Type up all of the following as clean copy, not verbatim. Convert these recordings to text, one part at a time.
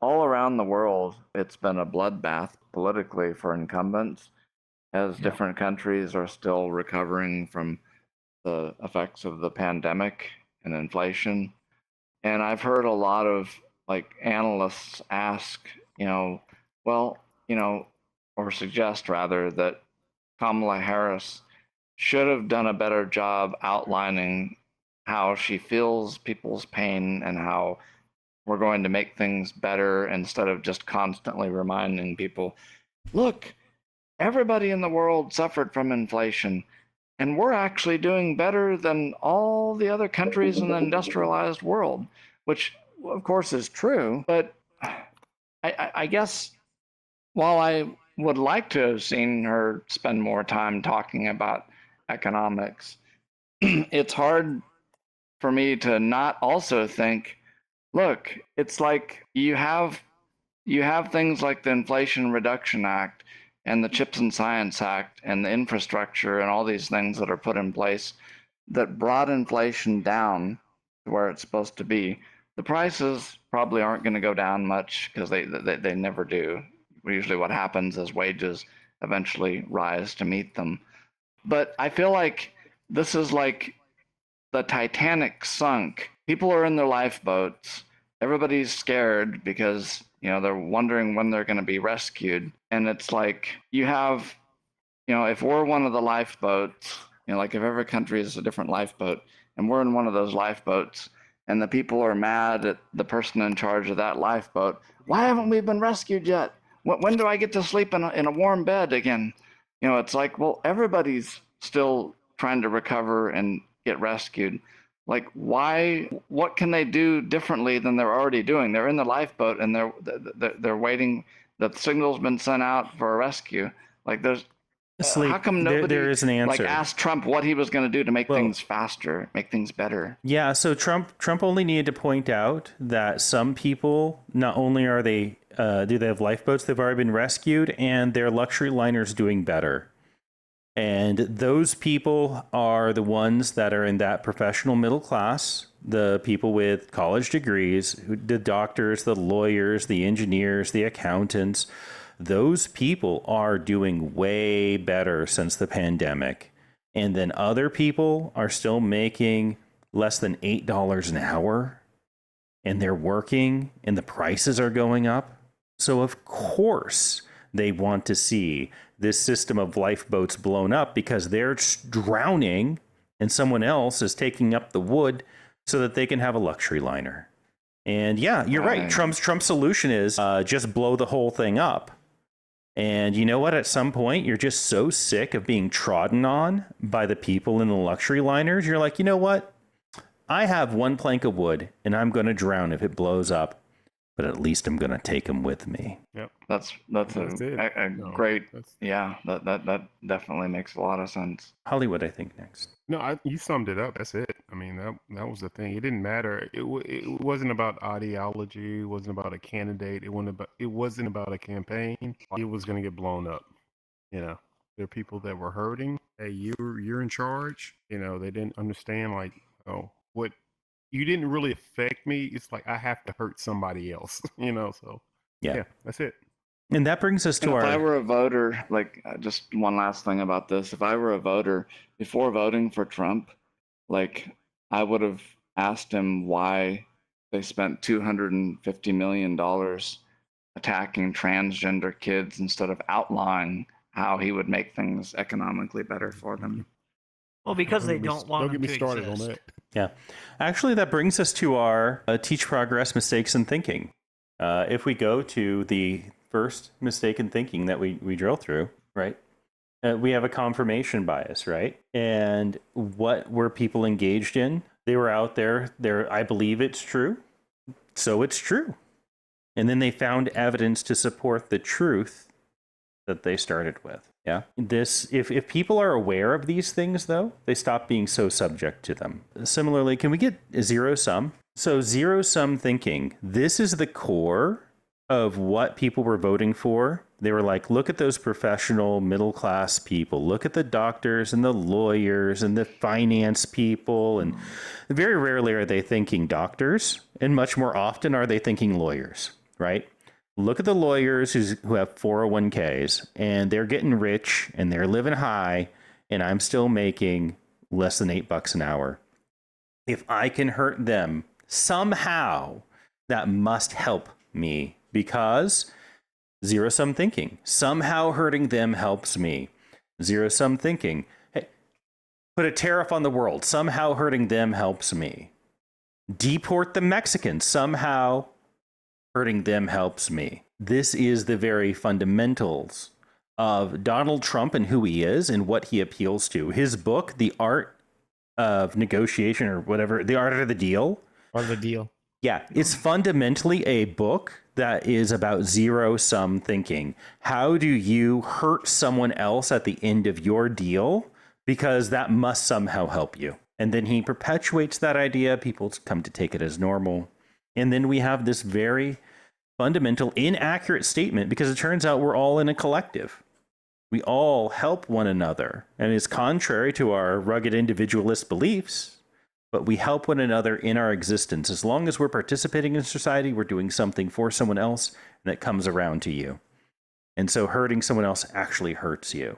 all around the world, it's been a bloodbath politically for incumbents, as Yeah. different countries are still recovering from the effects of the pandemic and inflation. And I've heard a lot of like analysts ask, well, or suggest rather that Kamala Harris should have done a better job outlining how she feels people's pain and how we're going to make things better instead of just constantly reminding people, look, everybody in the world suffered from inflation, and we're actually doing better than all the other countries in the industrialized world, which of course is true. But I guess while I would like to have seen her spend more time talking about economics, it's hard for me to not also think, look, it's like you have things like the Inflation Reduction Act and the Chips and Science Act and the infrastructure and all these things that are put in place that brought inflation down to where it's supposed to be. The prices probably aren't going to go down much because they never do. Usually what happens is wages eventually rise to meet them. But I feel like this is like the Titanic sunk. People are in their lifeboats. Everybody's scared because, they're wondering when they're going to be rescued. And it's like you have, if we're one of the lifeboats, like if every country is a different lifeboat and we're in one of those lifeboats and the people are mad at the person in charge of that lifeboat, why haven't we been rescued yet? When do I get to sleep in a warm bed again? It's like, well, everybody's still trying to recover and get rescued. Like, why? What can they do differently than they're already doing? They're in the lifeboat and they're waiting. The signal's been sent out for a rescue. Like, there's how Sleep. come nobody There is an answer. asked Trump what he was going to do to make things faster, make things better? Yeah. So Trump only needed to point out that some people, not only are they do they have lifeboats, they've already been rescued, and their luxury liners doing better. And those people are the ones that are in that professional middle class, the people with college degrees, the doctors, the lawyers, the engineers, the accountants. Those people are doing way better since the pandemic. And then other people are still making less than $8 an hour, and they're working and the prices are going up. So of course they want to see this system of lifeboats blown up because they're drowning and someone else is taking up the wood so that they can have a luxury liner. And yeah, you're right. Trump's solution is just blow the whole thing up. And you know what? At some point, you're just so sick of being trodden on by the people in the luxury liners. You're like, you know what? I have one plank of wood and I'm going to drown if it blows up. But at least I'm going to take them with me. Yep. That's a great, that definitely makes a lot of sense. Hollywood, I think, next. No, you summed it up. That's it. I mean, that was the thing. It didn't matter. It wasn't about ideology. It wasn't about a candidate. It wasn't about a campaign. It was going to get blown up. There are people that were hurting. Hey, you're in charge. They didn't understand, like, what you didn't really affect me. It's like I have to hurt somebody else, so yeah, that's it. And that brings us to If I were a voter, like, just one last thing about this. If I were a voter, before voting for Trump, like, I would have asked him why they spent $250 million attacking transgender kids instead of outlawing how he would make things economically better for them. Well, because they don't want Don't them get me to started exist. on that. Yeah. Actually, that brings us to our teach progress, mistakes, and thinking. If we go to the first mistake in thinking that we drill through, right? We have a confirmation bias, right? And what were people engaged in? They were out there, I believe it's true, so it's true. And then they found evidence to support the truth that they started with. Yeah. If people are aware of these things, though, they stop being so subject to them. Similarly, can we get zero sum? So zero sum thinking, this is the core of what people were voting for. They were like, look at those professional middle class people. Look at the doctors and the lawyers and the finance people. And very rarely are they thinking doctors. And much more often are they thinking lawyers. right? Look at the lawyers who have 401ks and they're getting rich and they're living high, and I'm still making less than $8 an hour. If I can hurt them somehow, that must help me, because zero-sum thinking. Somehow hurting them helps me. Zero-sum thinking. Hey, put a tariff on the world. Somehow hurting them helps me. Deport the Mexicans. Somehow hurting them helps me. This is the very fundamentals of Donald Trump and who he is and what he appeals to. His book, The Art of Negotiation, or whatever, The Art of the Deal. Art of the Deal. Yeah, it's fundamentally a book that is about zero-sum thinking. How do you hurt someone else at the end of your deal? Because that must somehow help you. And then he perpetuates that idea. People come to take it as normal. And then we have this very fundamental, inaccurate statement, because it turns out we're all in a collective. We all help one another. And it's contrary to our rugged individualist beliefs. But we help one another in our existence. As long as we're participating in society, we're doing something for someone else, and it comes around to you. And so hurting someone else actually hurts you.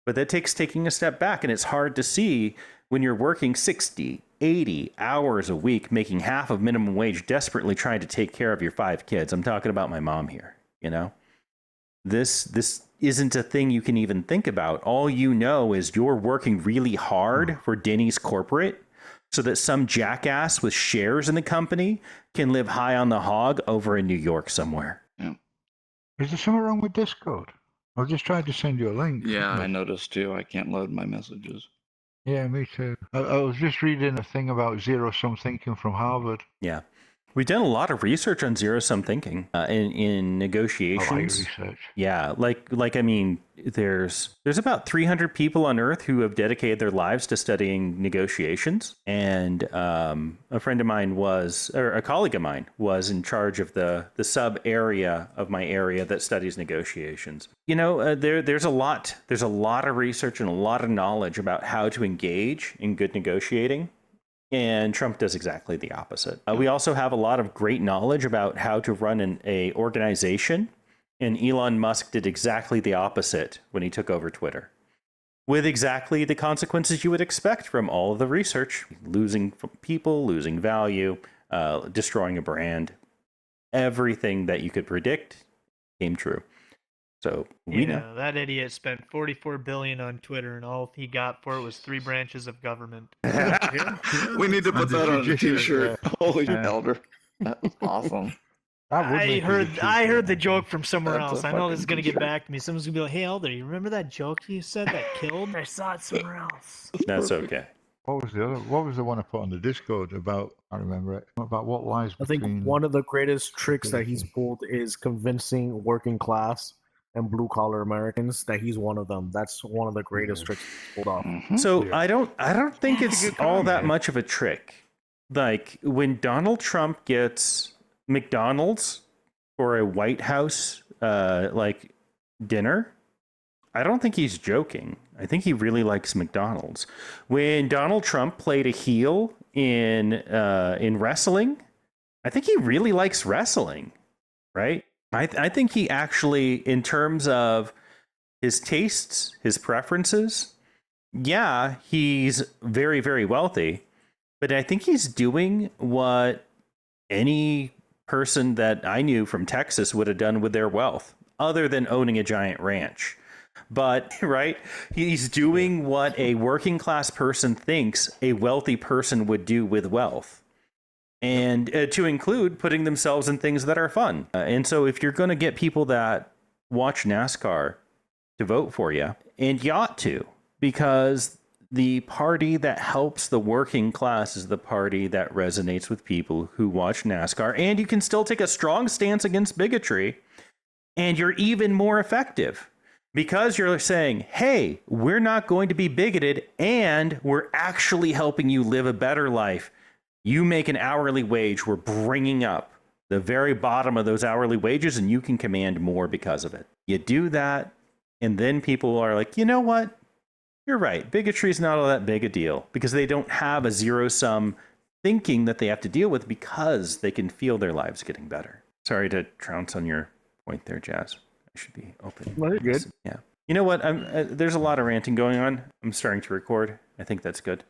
But that takes taking a step back, and it's hard to see when you're working 60, 80 hours a week, making half of minimum wage, desperately trying to take care of your 5 kids. I'm talking about my mom here, you know? This isn't a thing you can even think about. All you know is you're working really hard for Denny's corporate, so that some jackass with shares in the company can live high on the hog over in New York somewhere. Yeah. Is there something wrong with Discord? I've just tried to send you a link. Yeah, I noticed too. I can't load my messages. Yeah, me too. I was just reading a thing about zero-sum thinking from Harvard. Yeah. We've done a lot of research on zero-sum thinking in negotiations. I like research. Yeah, like I mean, there's about 300 people on Earth who have dedicated their lives to studying negotiations, and a friend of mine a colleague of mine was in charge of the sub area of my area that studies negotiations. You know, there's a lot of research and a lot of knowledge about how to engage in good negotiating. And Trump does exactly the opposite. We also have a lot of great knowledge about how to run an organization. And Elon Musk did exactly the opposite when he took over Twitter, with exactly the consequences you would expect from all of the research: losing people, losing value, destroying a brand. Everything that you could predict came true. So we know that idiot spent $44 billion on Twitter, and all he got for it was 3 branches of government. We need to put that on a T-shirt. Holy elder, that's awesome. I heard the joke from somewhere That's else. a I know this is fucking gonna get t-shirt. back to me. Someone's gonna be like, "Hey, Elder, you remember that joke you said that killed?" I saw it somewhere else. that's okay. What was the other? What was the one I put on the Discord about? I remember it. About what lies I think between. one of the greatest tricks that he's pulled is convincing working class and blue collar Americans that he's one of them. That's one of the greatest tricks he's pulled off. Mhm. So Yeah. I don't think That's a it's good all that comment. much of a trick. Like when Donald Trump gets McDonald's for a White House dinner, I don't think he's joking. I think he really likes McDonald's. When Donald Trump played a heel in wrestling, I think he really likes wrestling, right? I think he actually, in terms of his tastes, his preferences, yeah, he's very, very wealthy, but I think he's doing what any person that I knew from Texas would have done with their wealth, other than owning a giant ranch. But, right, he's doing what a working class person thinks a wealthy person would do with wealth. And to include putting themselves in things that are fun. And so if you're going to get people that watch NASCAR to vote for you, and you ought to, because the party that helps the working class is the party that resonates with people who watch NASCAR. And you can still take a strong stance against bigotry, and you're even more effective. Because you're saying, hey, we're not going to be bigoted, and we're actually helping you live a better life. You make an hourly wage, we're bringing up the very bottom of those hourly wages, and you can command more because of it. You do that, and then people are like, you know what? You're right. Bigotry is not all that big a deal, because they don't have a zero-sum thinking that they have to deal with, because they can feel their lives getting better. Sorry to trounce on your point there, Jazz. I should be open. Well, you're good. Yeah. You know what? There's a lot of ranting going on. I'm starting to record. I think that's good.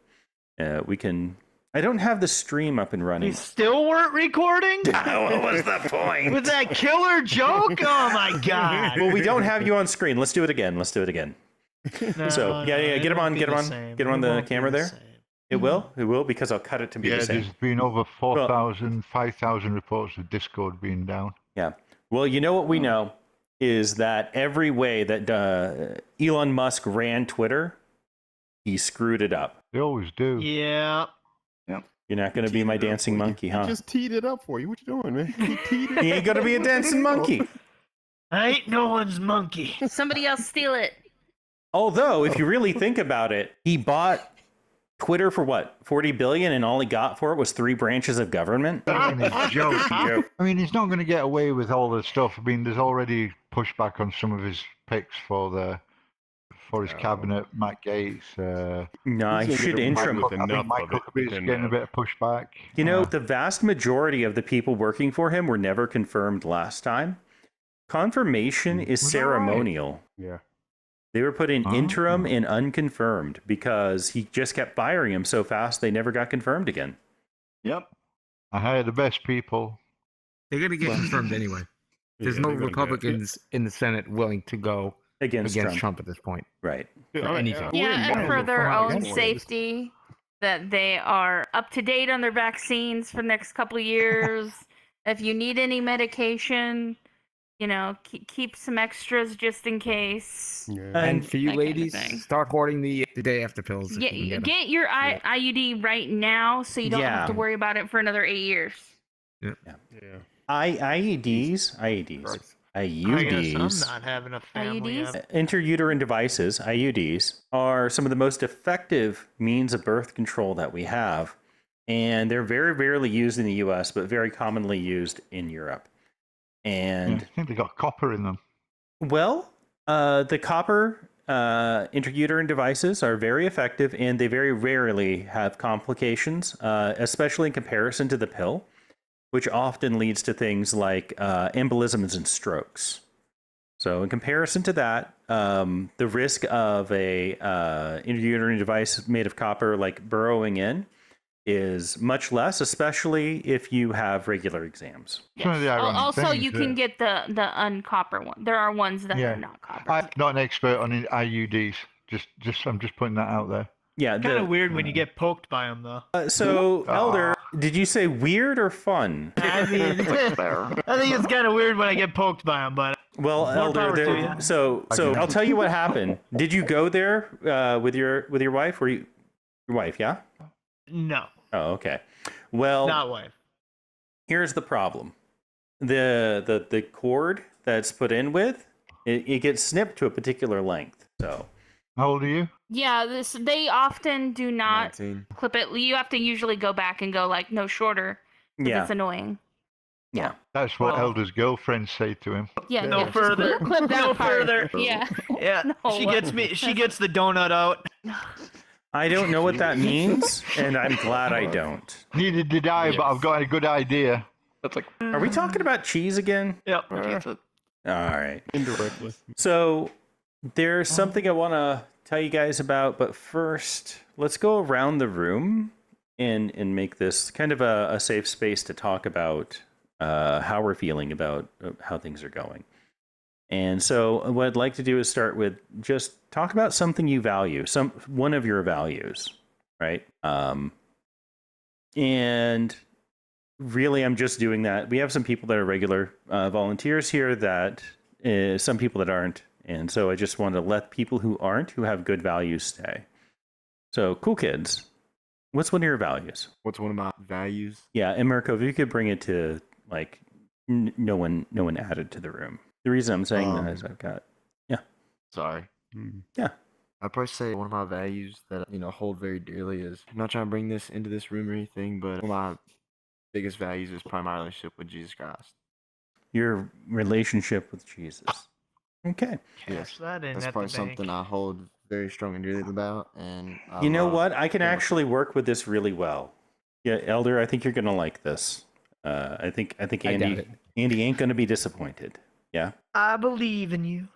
We can. I don't have the stream up and running. You still weren't recording? What was the point? With that killer joke? Oh my god! Well, we don't have you on screen. Let's do it again. No, so yeah, get him on the camera there. It will because I'll cut it to be the same. There's been over 4,000, 5,000 reports of Discord being down. Yeah. Well, you know what we know is that every way that Elon Musk ran Twitter, he screwed it up. They always do. Yeah. You're not going to be my dancing monkey, huh? He just teed it up for you. What you doing, man? He ain't going to be a dancing monkey. I ain't no one's monkey. Somebody else steal it. Although, if you really think about it, he bought Twitter for what, $40 billion, and all he got for it was 3 branches of government. I mean, he's not going to get away with all this stuff. I mean, there's already pushback on some of his picks for his cabinet, Matt Gates. No, he should interim. I think Mike Huckabee's getting a bit of pushback. You know, the vast majority of the people working for him were never confirmed last time. Confirmation is ceremonial. Yeah. They were put in interim and unconfirmed because he just kept firing them so fast they never got confirmed again. Yep. I hire the best people. They're going to get confirmed anyway. There's no Republicans in the Senate willing to go against Trump at this point. Right. Anything. Yeah, and for their own safety, that they are up to date on their vaccines for the next couple of years. If you need any medication, you know, keep some extras just in case. Yeah. And for you that kind of ladies, thing. start hoarding the day after pills. Get your IUD right now so you don't have to worry about it for another 8 years. Yeah. IUDs. I guess I'm not having a family. IUDs? Interuterine devices, IUDs, are some of the most effective means of birth control that we have. And they're very rarely used in the US, but very commonly used in Europe. And I think they got copper in them. well, the copper intrauterine devices are very effective, and they very rarely have complications, especially in comparison to the pill, which often leads to things like embolisms and strokes. So in comparison to that, the risk of a intrauterine device made of copper, like burrowing in, is much less, especially if you have regular exams. Also, you can get the uncopper one. There are ones that are not copper. I'm not an expert on IUDs. I'm just putting that out there. Yeah, Kind of weird when you get poked by them, though. So, Elder, did you say weird or fun? I mean, I think it's kind of weird when I get poked by them, but Well, Elder, so I'll tell you what happened. Did you go there with your wife? Or your wife? Yeah. no, Oh, okay. Well, not wife. here's the problem. The cord that's put in with it gets snipped to a particular length. So How old are you? Yeah, they often do not 19. clip it. You have to usually go back and go like no shorter. 'Cause yeah, it's annoying. Yeah. That's what Well- Elder's girlfriends say to him. Yeah. No yeah, just further. Clip that No part. further. Yeah. Yeah, No. she gets me. She gets the donut out. I don't know what that means, and I'm glad I don't. Neither did I, but I've got a good idea. That's like Are we talking about cheese again? Yep. that's it. All right. Indirectly. So there's something I want to tell you guys about, but first, let's go around the room and make this kind of a safe space to talk about how we're feeling about how things are going. And so what I'd like to do is start with just talk about something you value, one of your values, right? And really, I'm just doing that. We have some people that are regular volunteers here that some people that aren't. And so I just want to let people who aren't, who have good values, stay. So, cool kids, what's one of your values? What's one of my values? Yeah, and Mirko, if you could bring it to, like, no one added to the room. The reason I'm saying that is I've got, Sorry. yeah. I'd probably say one of my values that hold very dearly is, I'm not trying to bring this into this room or anything, but one of my biggest values is probably my relationship with Jesus Christ. Your relationship with Jesus. Okay. Cash that in That's at probably the bank. something I hold very strong and dearly about, and You know what? I can yeah. actually work with this really well. Yeah, Elder, I think you're gonna like this. I think I doubt Andy. it. Andy ain't going to be disappointed. Yeah. I believe in you.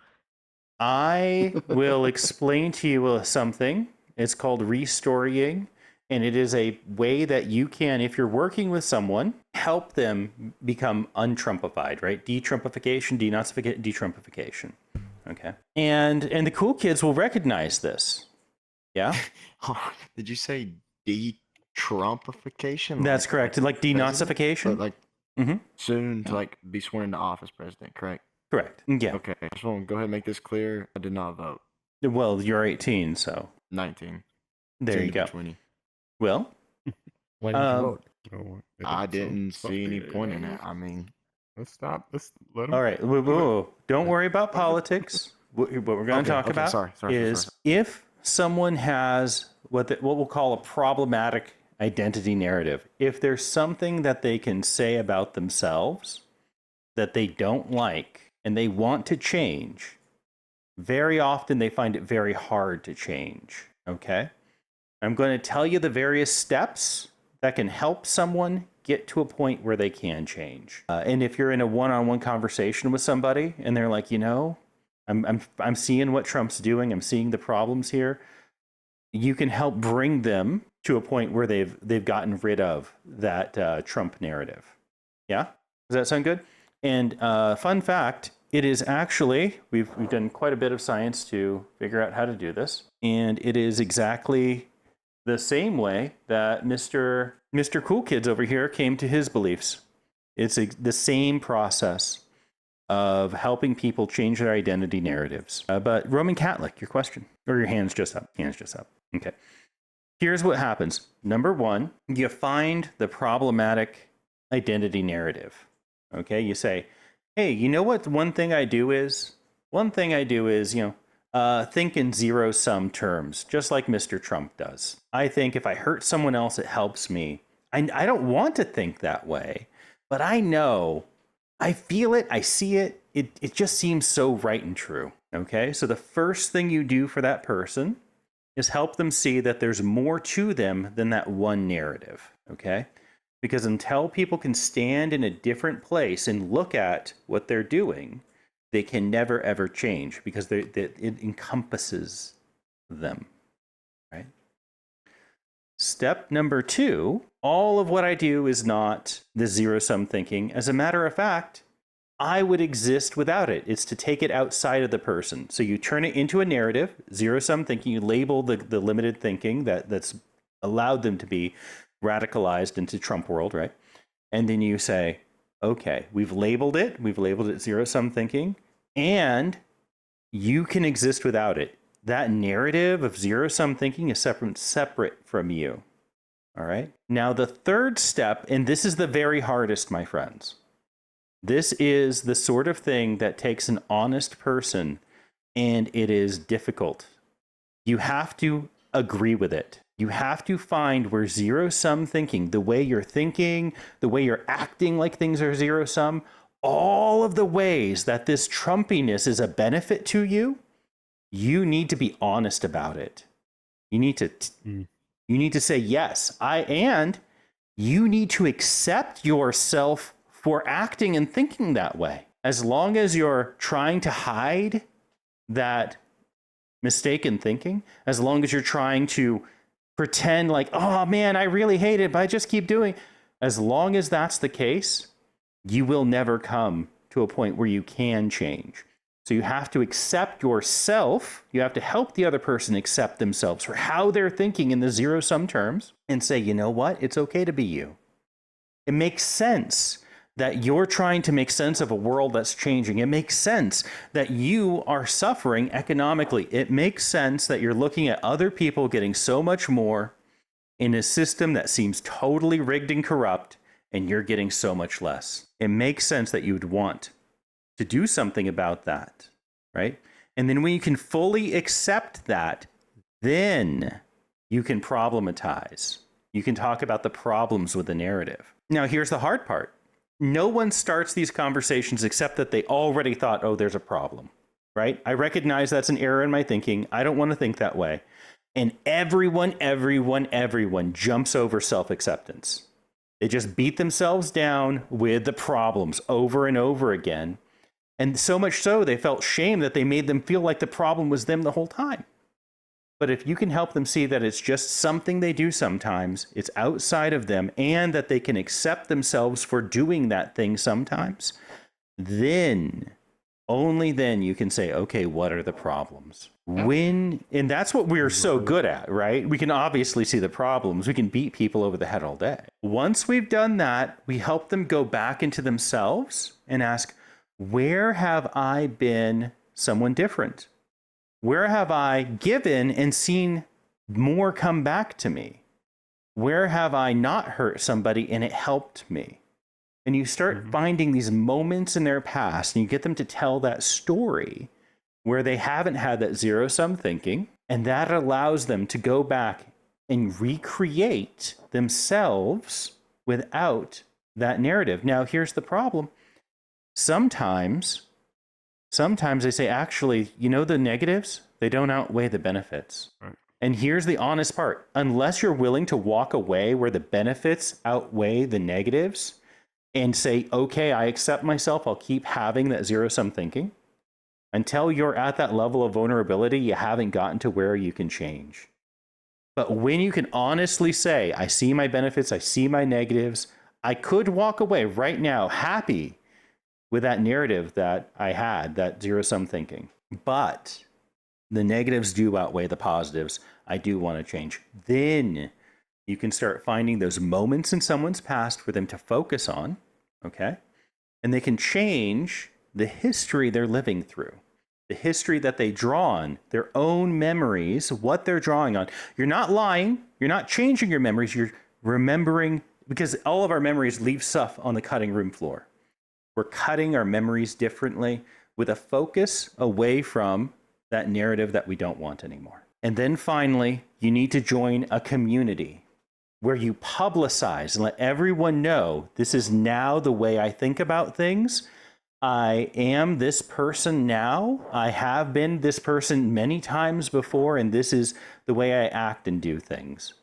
I will explain to you something. It's called restorying, and it is a way that you can, if you're working with someone, help them become untrumpified, right? De-trumpification, denazification, de-trumpification. Okay. And the cool kids will recognize this. Yeah. Did you say de-trumpification? That's correct. Like denazification? Like soon to like be sworn into office, president, correct? Correct. Yeah. Okay. I just want to go ahead and make this clear. I did not vote. Well, you're 18, so 19. there you go. 20. Why didn't you vote? I didn't see any point in it. I mean, let's stop. Let's let them. All right. Whoa. Don't worry about politics. What we're going to talk about is if someone has what we'll call a problematic identity narrative. If there's something that they can say about themselves that they don't like and they want to change, very often they find it very hard to change. Okay? I'm going to tell you the various steps that can help someone get to a point where they can change. And if you're in a one-on-one conversation with somebody and they're like, I'm seeing what Trump's doing, I'm seeing the problems here, you can help bring them to a point where they've gotten rid of that Trump narrative. Yeah? Does that sound good? And fun fact, it is actually, we've done quite a bit of science to figure out how to do this, and it is exactly the same way that Mr. Cool Kids over here came to his beliefs. It's the same process of helping people change their identity narratives. But Roman Catholic, your question, or your hand's just up. Okay. Here's what happens. Number one, you find the problematic identity narrative. Okay, you say, hey, you know what? One thing I do is, think in zero-sum terms, just like Mr. Trump does. I think if I hurt someone else, it helps me. I don't want to think that way, but I know, I feel it, I see it. It just seems so right and true. Okay, so the first thing you do for that person is help them see that there's more to them than that one narrative. Okay, because until people can stand in a different place and look at what they're doing, they can never, ever change because it encompasses them, right? Step number two, all of what I do is not the zero-sum thinking. As a matter of fact, I would exist without it. It's to take it outside of the person. So you turn it into a narrative, zero-sum thinking, you label the limited thinking that's allowed them to be radicalized into Trump world, right? And then you say, okay, we've labeled it zero-sum thinking, and you can exist without it. That narrative of zero-sum thinking is separate from you. All right? Now, the third step, and this is the very hardest, my friends. This is the sort of thing that takes an honest person, and it is difficult. You have to agree with it. You have to find where zero-sum thinking, the way you're thinking, the way you're acting like things are zero-sum, all of the ways that this Trumpiness is a benefit to you, you need to be honest about it. You need to say, yes, and you need to accept yourself for acting and thinking that way. As long as you're trying to hide that mistaken thinking, as long as you're trying to pretend like, oh man, I really hate it, but I just keep doing. As long as that's the case, you will never come to a point where you can change. So you have to accept yourself. You have to help the other person accept themselves for how they're thinking in the zero-sum terms and say, you know what? It's okay to be you. It makes sense that you're trying to make sense of a world that's changing. It makes sense that you are suffering economically. It makes sense that you're looking at other people getting so much more in a system that seems totally rigged and corrupt, and you're getting so much less. It makes sense that you would want to do something about that, right? And then when you can fully accept that, then you can problematize. You can talk about the problems with the narrative. Now, here's the hard part. No one starts these conversations except that they already thought, oh, there's a problem, right? I recognize that's an error in my thinking. I don't want to think that way. And everyone jumps over self-acceptance. They just beat themselves down with the problems over and over again. And so much so, they felt shame that they made them feel like the problem was them the whole time. But if you can help them see that it's just something they do sometimes, it's outside of them, and that they can accept themselves for doing that thing sometimes, then, only then you can say, okay, what are the problems? And that's what we're so good at, right? We can obviously see the problems. We can beat people over the head all day. Once we've done that, we help them go back into themselves and ask, where have I been someone different? Where have I given and seen more come back to me? Where have I not hurt somebody and it helped me? And you start finding these moments in their past and you get them to tell that story where they haven't had that zero-sum thinking. And that allows them to go back and recreate themselves without that narrative. Now, here's the problem. Sometimes they say, actually, you know, the negatives, they don't outweigh the benefits. Right. And here's the honest part. Unless you're willing to walk away where the benefits outweigh the negatives and say, okay, I accept myself, I'll keep having that zero-sum thinking. Until you're at that level of vulnerability, you haven't gotten to where you can change. But when you can honestly say, I see my benefits, I see my negatives, I could walk away right now happy with that narrative that I had, that zero-sum thinking. But the negatives do outweigh the positives. I do want to change. Then you can start finding those moments in someone's past for them to focus on, okay? And they can change the history they're living through, the history that they draw on, their own memories, what they're drawing on. You're not lying. You're not changing your memories. You're remembering, because all of our memories leave stuff on the cutting room floor. We're cutting our memories differently with a focus away from that narrative that we don't want anymore. And then finally, you need to join a community where you publicize and let everyone know, this is now the way I think about things. I am this person now. I have been this person many times before, and this is the way I act and do things.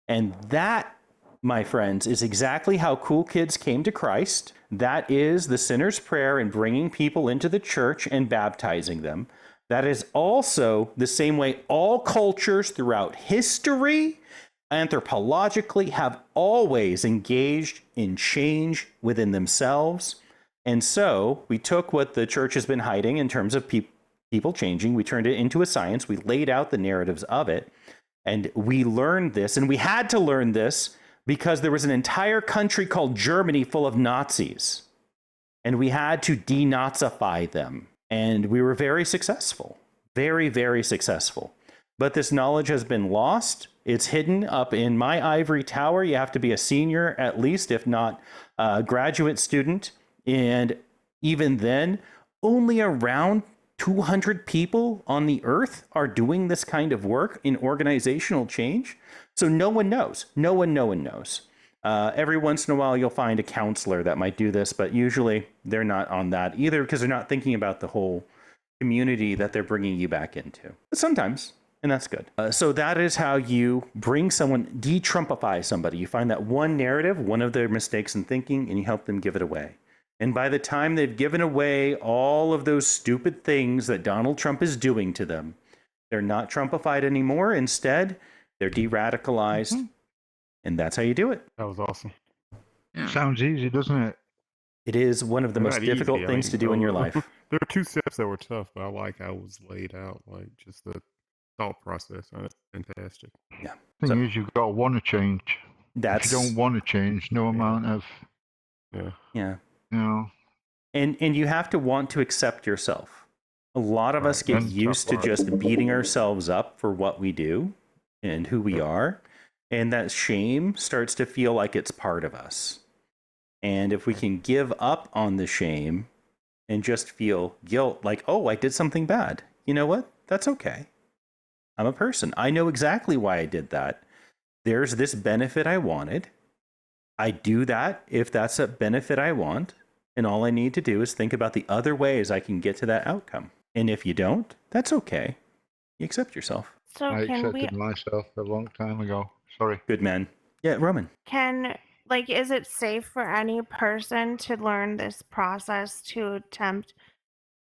And that, my friends, is exactly how cool kids came to Christ. That is the sinner's prayer in bringing people into the church and baptizing them. That is also the same way all cultures throughout history, anthropologically, have always engaged in change within themselves. And so we took what the church has been hiding in terms of people changing. We turned it into a science. We laid out the narratives of it. And we learned this. And we had to learn this because there was an entire country called Germany full of Nazis. And we had to denazify them. And we were very successful. Very, very successful. But this knowledge has been lost. It's hidden up in my ivory tower. You have to be a senior at least, if not a graduate student. And even then, only around 200 people on the earth are doing this kind of work in organizational change. So no one knows. No one knows. Every once in a while, you'll find a counselor that might do this, but usually they're not on that either because they're not thinking about the whole community that they're bringing you back into. But sometimes, and that's good. So that is how you bring someone, de-Trumpify somebody. You find that one narrative, one of their mistakes in thinking, and you help them give it away. And by the time they've given away all of those stupid things that Donald Trump is doing to them, they're not Trumpified anymore. Instead, they're de-radicalized. Mm-hmm. And that's how you do it. That was awesome. Yeah. Sounds easy, doesn't it? It is one of the most difficult things to do in your life. There are 2 steps that were tough, but I like how it was laid out, like just the thought process. That's fantastic. Yeah. The thing is, you've got to want to change. If you don't want to change, no amount of... Yeah. You know. And you have to want to accept yourself. A lot of us get used to just beating ourselves up for what we do and who we are. And that shame starts to feel like it's part of us. And if we can give up on the shame and just feel guilt, like, oh, I did something bad. You know what? That's okay. I'm a person. I know exactly why I did that. There's this benefit I wanted. I do that if that's a benefit I want. And all I need to do is think about the other ways I can get to that outcome. And if you don't, that's okay. You accept yourself. So I accepted myself a long time ago. Sorry. Good man. Yeah, Roman. Can like, is it safe for any person to learn this process to attempt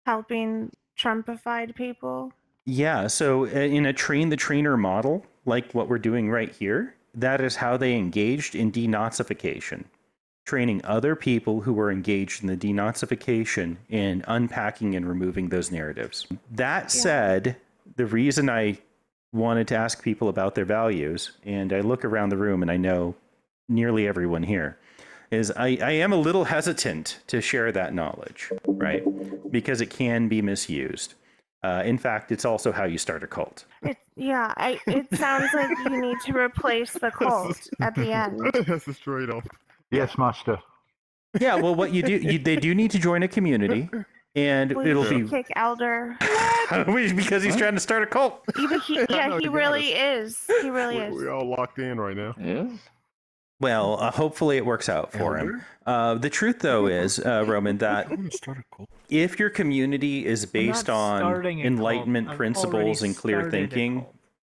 helping Trumpified people? Yeah, so in a train the trainer model, like what we're doing right here, that is how they engaged in denazification, training other people who were engaged in the denazification and unpacking and removing those narratives. That said, the reason I wanted to ask people about their values, and I look around the room and I know nearly everyone here, is I am a little hesitant to share that knowledge, right? Because it can be misused. In fact, it's also how you start a cult. It sounds like you need to replace the cult at the end. That's a straight off. Yes, master. Yeah, well, what you do, they do need to join a community, and it'll be kick Elder because he's trying to start a cult. He really is. He really is. We're all locked in right now. Yeah. Well, hopefully it works out for him. The truth, though, is, Roman, that if your community is based on enlightenment principles and clear thinking,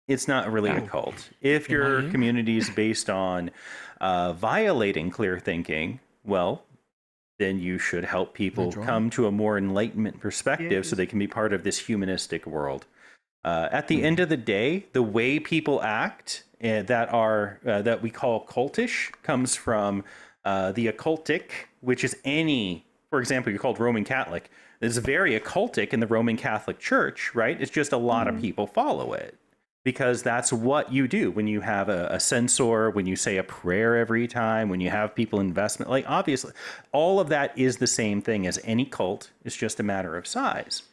it's not really a cult. If your community is based on violating clear thinking, well, then you should help people come to a more enlightenment perspective so they can be part of this humanistic world. At the end of the day, the way people act that we call cultish comes from the occultic, which is for example, you're called Roman Catholic. It's very occultic in the Roman Catholic Church, right? It's just a lot of people follow it because that's what you do when you have a censor, when you say a prayer every time, when you have people investment. Like, obviously, all of that is the same thing as any cult. It's just a matter of size.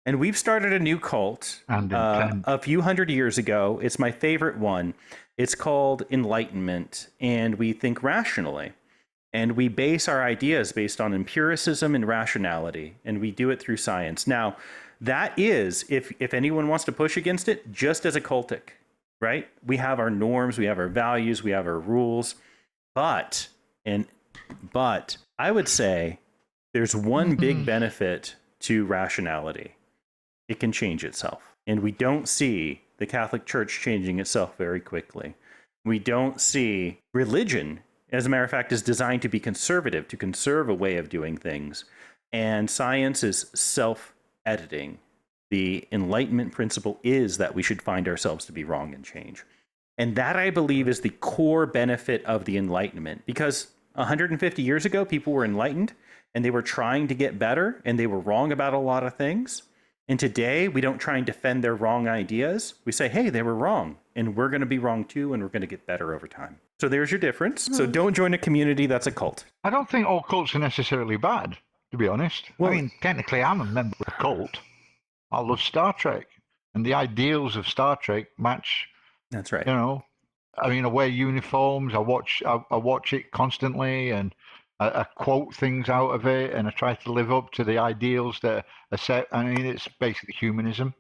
And we've started a new cult a few hundred years ago. It's my favorite one. It's called Enlightenment, and we think rationally. And we base our ideas based on empiricism and rationality, and we do it through science. Now, that is, if anyone wants to push against it, just as occultic, right? We have our norms, we have our values, we have our rules. But I would say there's one big benefit to rationality. It can change itself. And we don't see the Catholic Church changing itself very quickly. We don't see religion, as a matter of fact, is designed to be conservative, to conserve a way of doing things. And science is self-editing. The Enlightenment principle is that we should find ourselves to be wrong and change. And that, I believe, is the core benefit of the Enlightenment. Because 150 years ago, people were enlightened, and they were trying to get better, and they were wrong about a lot of things. And today, we don't try and defend their wrong ideas. We say, hey, they were wrong, and we're going to be wrong too, and we're going to get better over time. So there's your difference. So don't join a community that's a cult. I don't think all cults are necessarily bad, to be honest. Well, I mean, technically, I'm a member of a cult. I love Star Trek, and the ideals of Star Trek match. That's right. You know, I mean, I wear uniforms. I watch it constantly, and I quote things out of it, and I try to live up to the ideals that are set. I mean, it's basically humanism.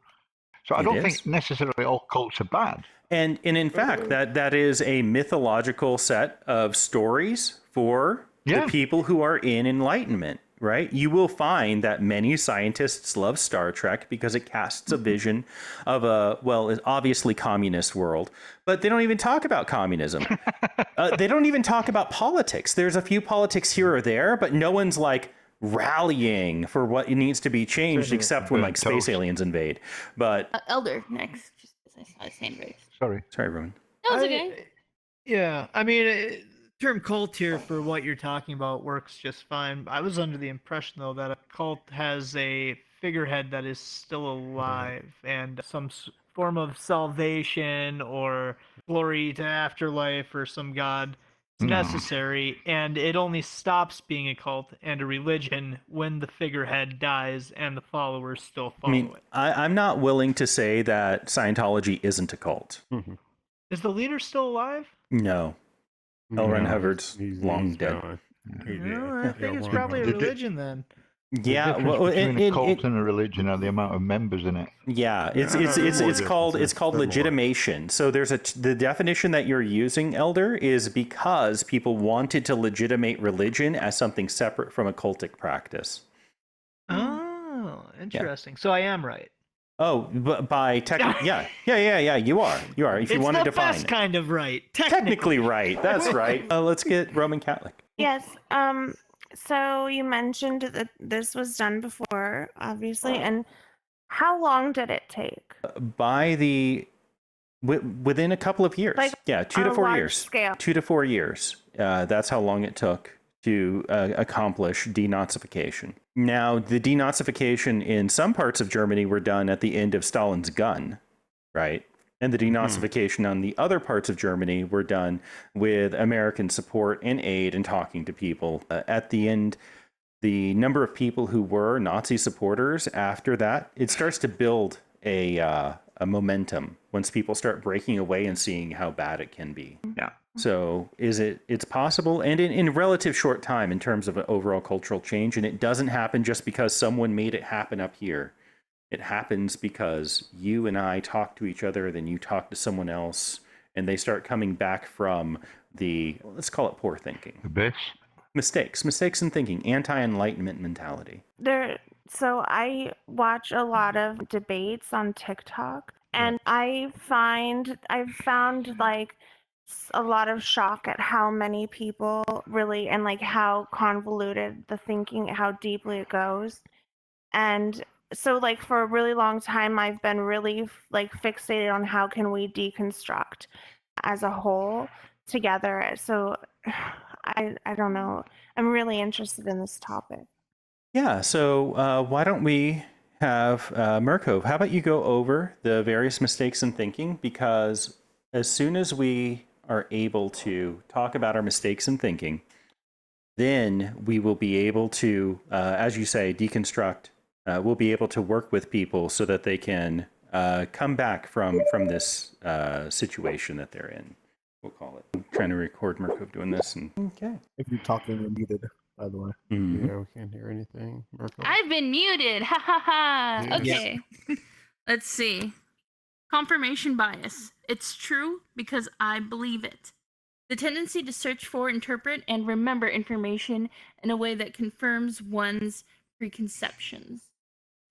So I don't think necessarily all cults are bad. And in fact, that is a mythological set of stories for the people who are in enlightenment, right? You will find that many scientists love Star Trek because it casts a vision of an obviously communist world, but they don't even talk about communism. They don't even talk about politics. There's a few politics here or there, but no one's like rallying for what needs to be changed except when like space aliens invade. But Elder next, just because I saw his hand raised. Sorry, Rowan. No, it's okay. Yeah, I mean, term cult here for what you're talking about works just fine. I was under the impression, though, that a cult has a figurehead that is still alive and some form of salvation or glory to afterlife or some god is necessary, and it only stops being a cult and a religion when the figurehead dies and the followers still follow it. I'm not willing to say that Scientology isn't a cult. Is the leader still alive? No. L. Ron Hubbard's long dead. I think it's probably a religion then. Yeah, between a cult and a religion are the amount of members in it. Yeah, it's called legitimation. So there's the definition that you're using, Elder, is because people wanted to legitimate religion as something separate from a cultic practice. Oh, interesting. So I am right. Oh, but by yeah. You are. If you want to define it's the best kind of right. Technically right. That's right. Let's get Roman Catholic. Yes. So you mentioned that this was done before, obviously, and how long did it take? Within a couple of years. Like, 2 to 4 years. Scale. 2 to 4 years. That's how long it took to accomplish denazification. Now, the denazification in some parts of Germany were done at the end of Stalin's gun, right? And the denazification on the other parts of Germany were done with American support and aid and talking to people. At the end, the number of people who were Nazi supporters after that, it starts to build a momentum once people start breaking away and seeing how bad it can be. Yeah. So it's possible, and in a relative short time in terms of an overall cultural change, and it doesn't happen just because someone made it happen up here. It happens because you and I talk to each other, then you talk to someone else, and they start coming back from let's call it poor thinking. Mistakes in thinking, anti-enlightenment mentality. So I watch a lot of debates on TikTok, and I've found like a lot of shock at how many people really, and like how convoluted the thinking, how deeply it goes. And so like for a really long time, I've been really like fixated on how can we deconstruct as a whole together. So I don't know. I'm really interested in this topic. Yeah, so why don't we have Mirko, how about you go over the various mistakes in thinking? Because as soon as we are able to talk about our mistakes in thinking, then we will be able to, as you say, deconstruct. We'll be able to work with people so that they can come back from this situation that they're in. We'll call it. I'm trying to record Mirko doing this. Okay. If you're talking, you're muted, by the way. Mm-hmm. Yeah, we can't hear anything. Mirko. I've been muted. Ha ha ha. Yes. Okay. Let's see. Confirmation bias. It's true because I believe it. The tendency to search for, interpret, and remember information in a way that confirms one's preconceptions.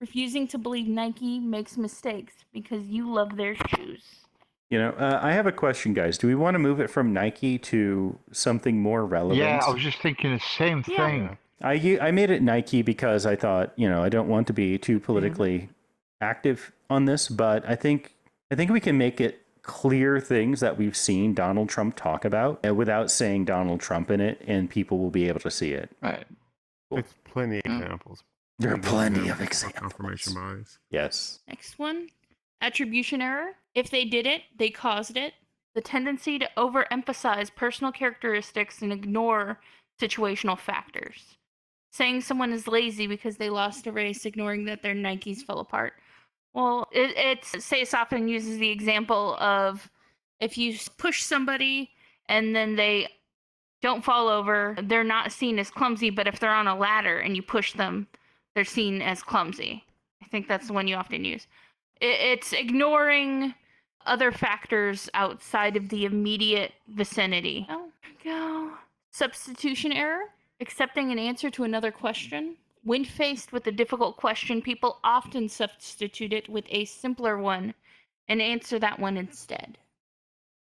Refusing to believe Nike makes mistakes because you love their shoes. You know, I have a question, guys. Do we want to move it from Nike to something more relevant? Yeah, I was just thinking the same thing. I made it Nike because I thought, I don't want to be too politically active on this, but I think we can make it clear things that we've seen Donald Trump talk about without saying Donald Trump in it, and people will be able to see it. Right. Cool. It's plenty of examples. There are plenty of examples. Confirmation bias. Yes. Next one. Attribution error. If they did it, they caused it. The tendency to overemphasize personal characteristics and ignore situational factors. Saying someone is lazy because they lost a race, ignoring that their Nikes fell apart. Well, SACE often uses the example of if you push somebody and then they don't fall over, they're not seen as clumsy, but if they're on a ladder and you push them, they're seen as clumsy. I think that's the one you often use. It's ignoring other factors outside of the immediate vicinity. Oh, go. Substitution error. Accepting an answer to another question. When faced with a difficult question, people often substitute it with a simpler one and answer that one instead.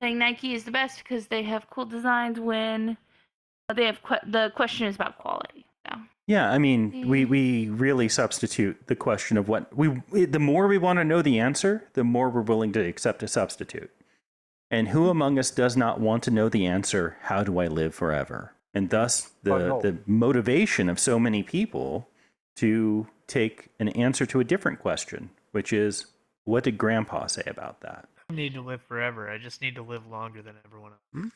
Saying Nike is the best because they have cool designs when they have the question is about quality. So. Yeah, I mean, we really substitute the question of what the more we want to know the answer, the more we're willing to accept a substitute. And who among us does not want to know the answer, how do I live forever? And thus the motivation of so many people to take an answer to a different question, which is, what did Grandpa say about that? I don't need to live forever. I just need to live longer than everyone else.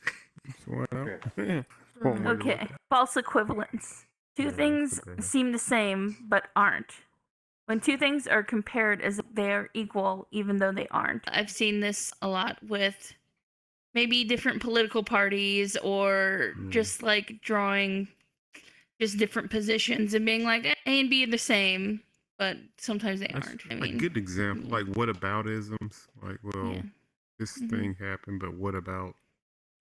Okay. False equivalence. Two things seem the same, but aren't. When two things are compared as if they are equal, even though they aren't. I've seen this a lot with maybe different political parties or just like drawing just different positions and being like, A and B are the same, but sometimes they aren't. I mean, a good example, like whataboutisms. Like, well, this thing happened, but what about,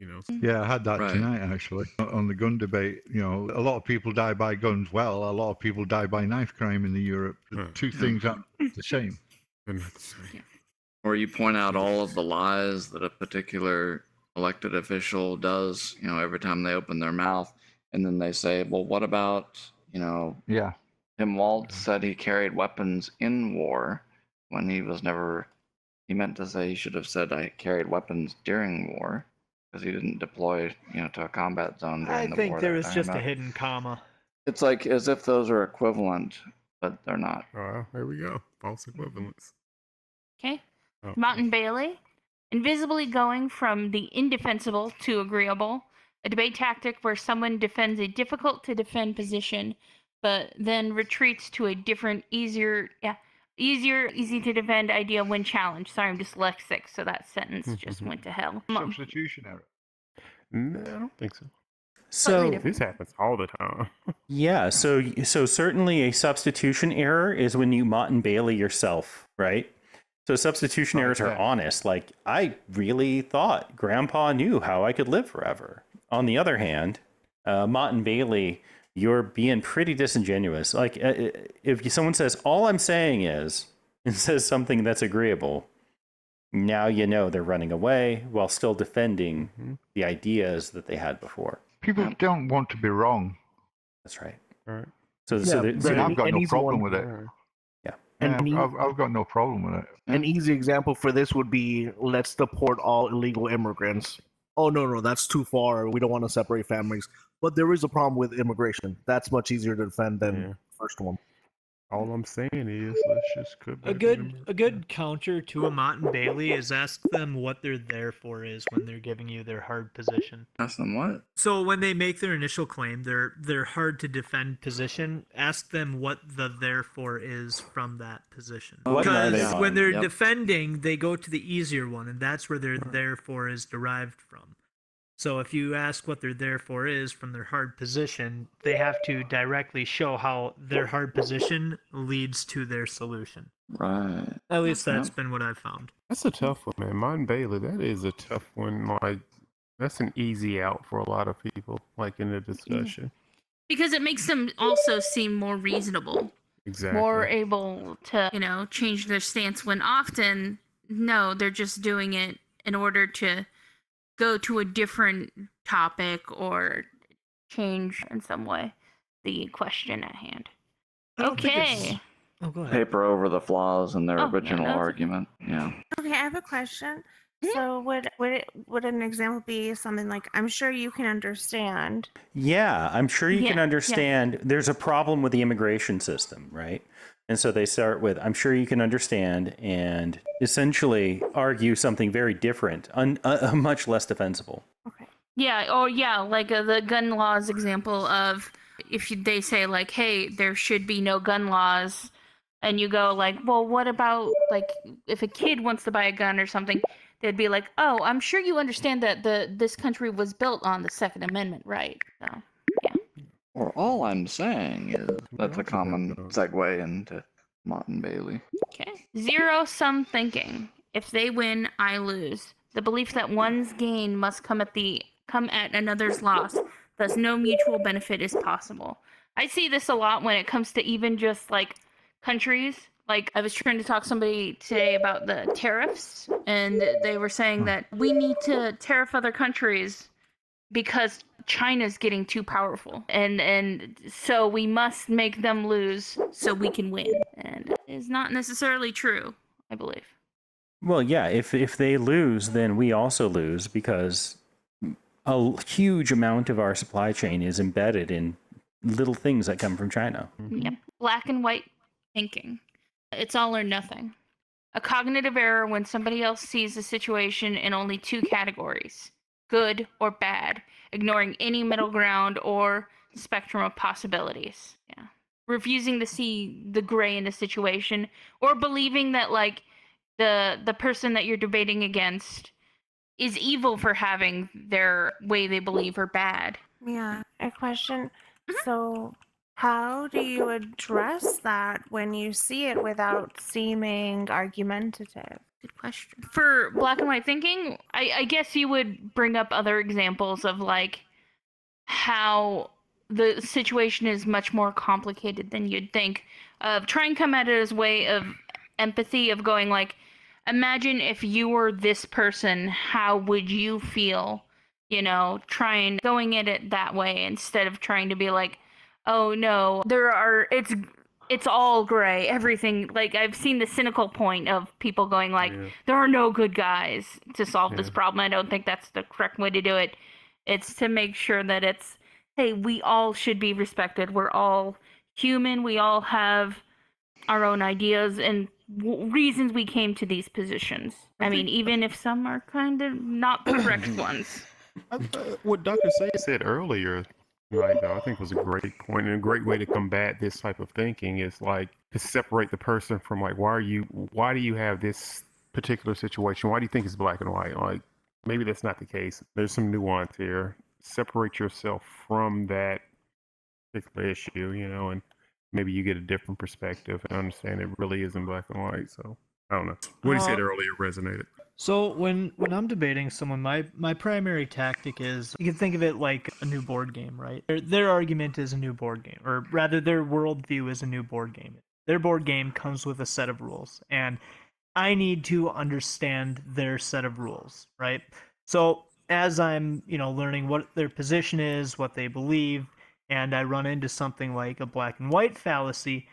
Yeah, I had that tonight, actually, on the gun debate. A lot of people die by guns. Well, a lot of people die by knife crime in Europe. The two things aren't the same. Or you point out all of the lies that a particular elected official does, every time they open their mouth, and then they say, well, what about, Tim Walz said he carried weapons in war when he was never, he meant to say he should have said I carried weapons during war because he didn't deploy, to a combat zone during the war. I think there was just a hidden comma. It's like as if those are equivalent, but they're not. There we go. False equivalence. Okay. Mountain Bailey. Invisibly going from the indefensible to agreeable. A debate tactic where someone defends a difficult to defend position, but then retreats to a different, easy to defend idea when challenged. Sorry, I'm dyslexic, so that sentence just went to hell. Substitution error. No, I don't think so. So this happens all the time. Yeah, so certainly a substitution error is when you Motte and Bailey yourself, right? So substitution errors are honest. Like, I really thought Grandpa knew how I could live forever. On the other hand, Motte and Bailey, you're being pretty disingenuous. Like, if someone says, all I'm saying is, and says something that's agreeable, now you know they're running away while still defending the ideas that they had before. People don't want to be wrong. That's right. All right. So I've got no problem with it. I've got no problem with it. An easy example for this would be, let's deport all illegal immigrants. Oh, no, that's too far. We don't want to separate families. But there is a problem with immigration. That's much easier to defend than the first one. All I'm saying is, let's just cook a good counter to a Motte and Bailey is ask them what their therefore is when they're giving you their hard position. Ask them what? So when they make their initial claim, their hard to defend position, ask them what the therefore is from that position. Because when they're defending, they go to the easier one, and that's where their therefore is derived from. So if you ask what their therefore is from their hard position, they have to directly show how their hard position leads to their solution. Right. At least that's been what I've found. That's a tough one, man. Motte and Bailey, that is a tough one. Like, that's an easy out for a lot of people, like in the discussion. Because it makes them also seem more reasonable. Exactly. More able to, change their stance when often, no, they're just doing it in order to go to a different topic or change in some way the question at hand. Okay. Oh, go ahead. Paper over the flaws in their original argument. Yeah. Okay, I have a question. So would an example be something like, I'm sure you can understand? Yeah, I'm sure you can understand. There's a problem with the immigration system, right? And so they start with, I'm sure you can understand, and essentially argue something very different, much less defensible. Okay. Yeah, like the gun laws example of if they say like, hey, there should be no gun laws, and you go like, well, what about like if a kid wants to buy a gun or something, they'd be like, oh, I'm sure you understand that this country was built on the Second Amendment, right? So, yeah. Or all I'm saying is that's a common segue into Motte and Bailey. Okay. Zero-sum thinking. If they win, I lose. The belief that one's gain must come at another's loss. Thus, no mutual benefit is possible. I see this a lot when it comes to even just like countries. Like I was trying to talk to somebody today about the tariffs, and they were saying that we need to tariff other countries because China's getting too powerful, and so we must make them lose so we can win. And it is not necessarily true, I believe. Well, yeah, if they lose, then we also lose because a huge amount of our supply chain is embedded in little things that come from China. Yep. Black and white thinking. It's all or nothing. A cognitive error when somebody else sees a situation in only two categories, good or bad, ignoring any middle ground or spectrum of possibilities. Yeah. Refusing to see the gray in a situation, or believing that like the person that you're debating against is evil for having their way they believe or bad. Yeah. A question. So how do you address that when you see it without seeming argumentative? Good question. For black and white thinking, I guess you would bring up other examples of like how the situation is much more complicated than you'd think. Try and come at it as a way of empathy of going like, imagine if you were this person, how would you feel? You know, going at it that way instead of trying to be like, oh no, it's all gray, everything. Like, I've seen the cynical point of people going like, there are no good guys to solve this problem. I don't think that's the correct way to do it. It's to make sure that it's, hey, we all should be respected. We're all human. We all have our own ideas and reasons we came to these positions. I mean, even if some are kind of not the correct ones. What Dr. Say said earlier, like, I think was a great point and a great way to combat this type of thinking is like to separate the person from like, why do you have this particular situation? Why do you think it's black and white? Like, maybe that's not the case. There's some nuance here. Separate yourself from that particular issue, you know, and maybe you get a different perspective and understand it really isn't black and white. So I don't know. What he said earlier resonated. So when I'm debating someone, my primary tactic is, you can think of it like a new board game, right? Their argument is a new board game, or rather their worldview is a new board game. Their board game comes with a set of rules, and I need to understand their set of rules, right? So as I'm, learning what their position is, what they believe, and I run into something like a black and white fallacy,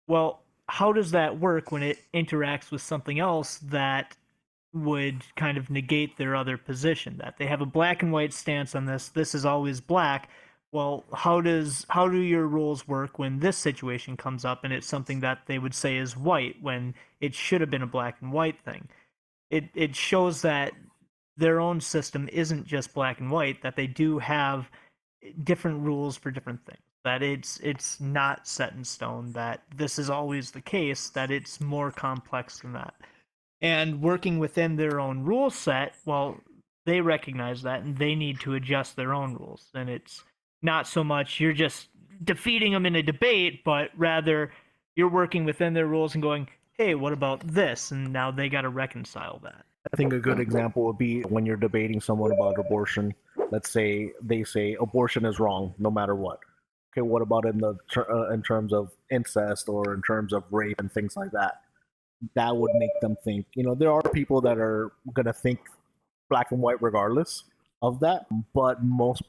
well, how does that work when it interacts with something else that would kind of negate their other position? That they have a black and white stance on this is always black. Well, how do your rules work when this situation comes up and it's something that they would say is white when it should have been a black and white thing? It shows that their own system isn't just black and white, that they do have different rules for different things, that it's not set in stone, that this is always the case, that it's more complex than that. And working within their own rule set, well, they recognize that and they need to adjust their own rules. And it's not so much you're just defeating them in a debate, but rather you're working within their rules and going, hey, what about this? And now they got to reconcile that. I think a good example would be when you're debating someone about abortion. Let's say they say abortion is wrong no matter what. Okay, what about in terms of incest or in terms of rape and things like that? That would make them think. There are people that are going to think black and white regardless of that, but most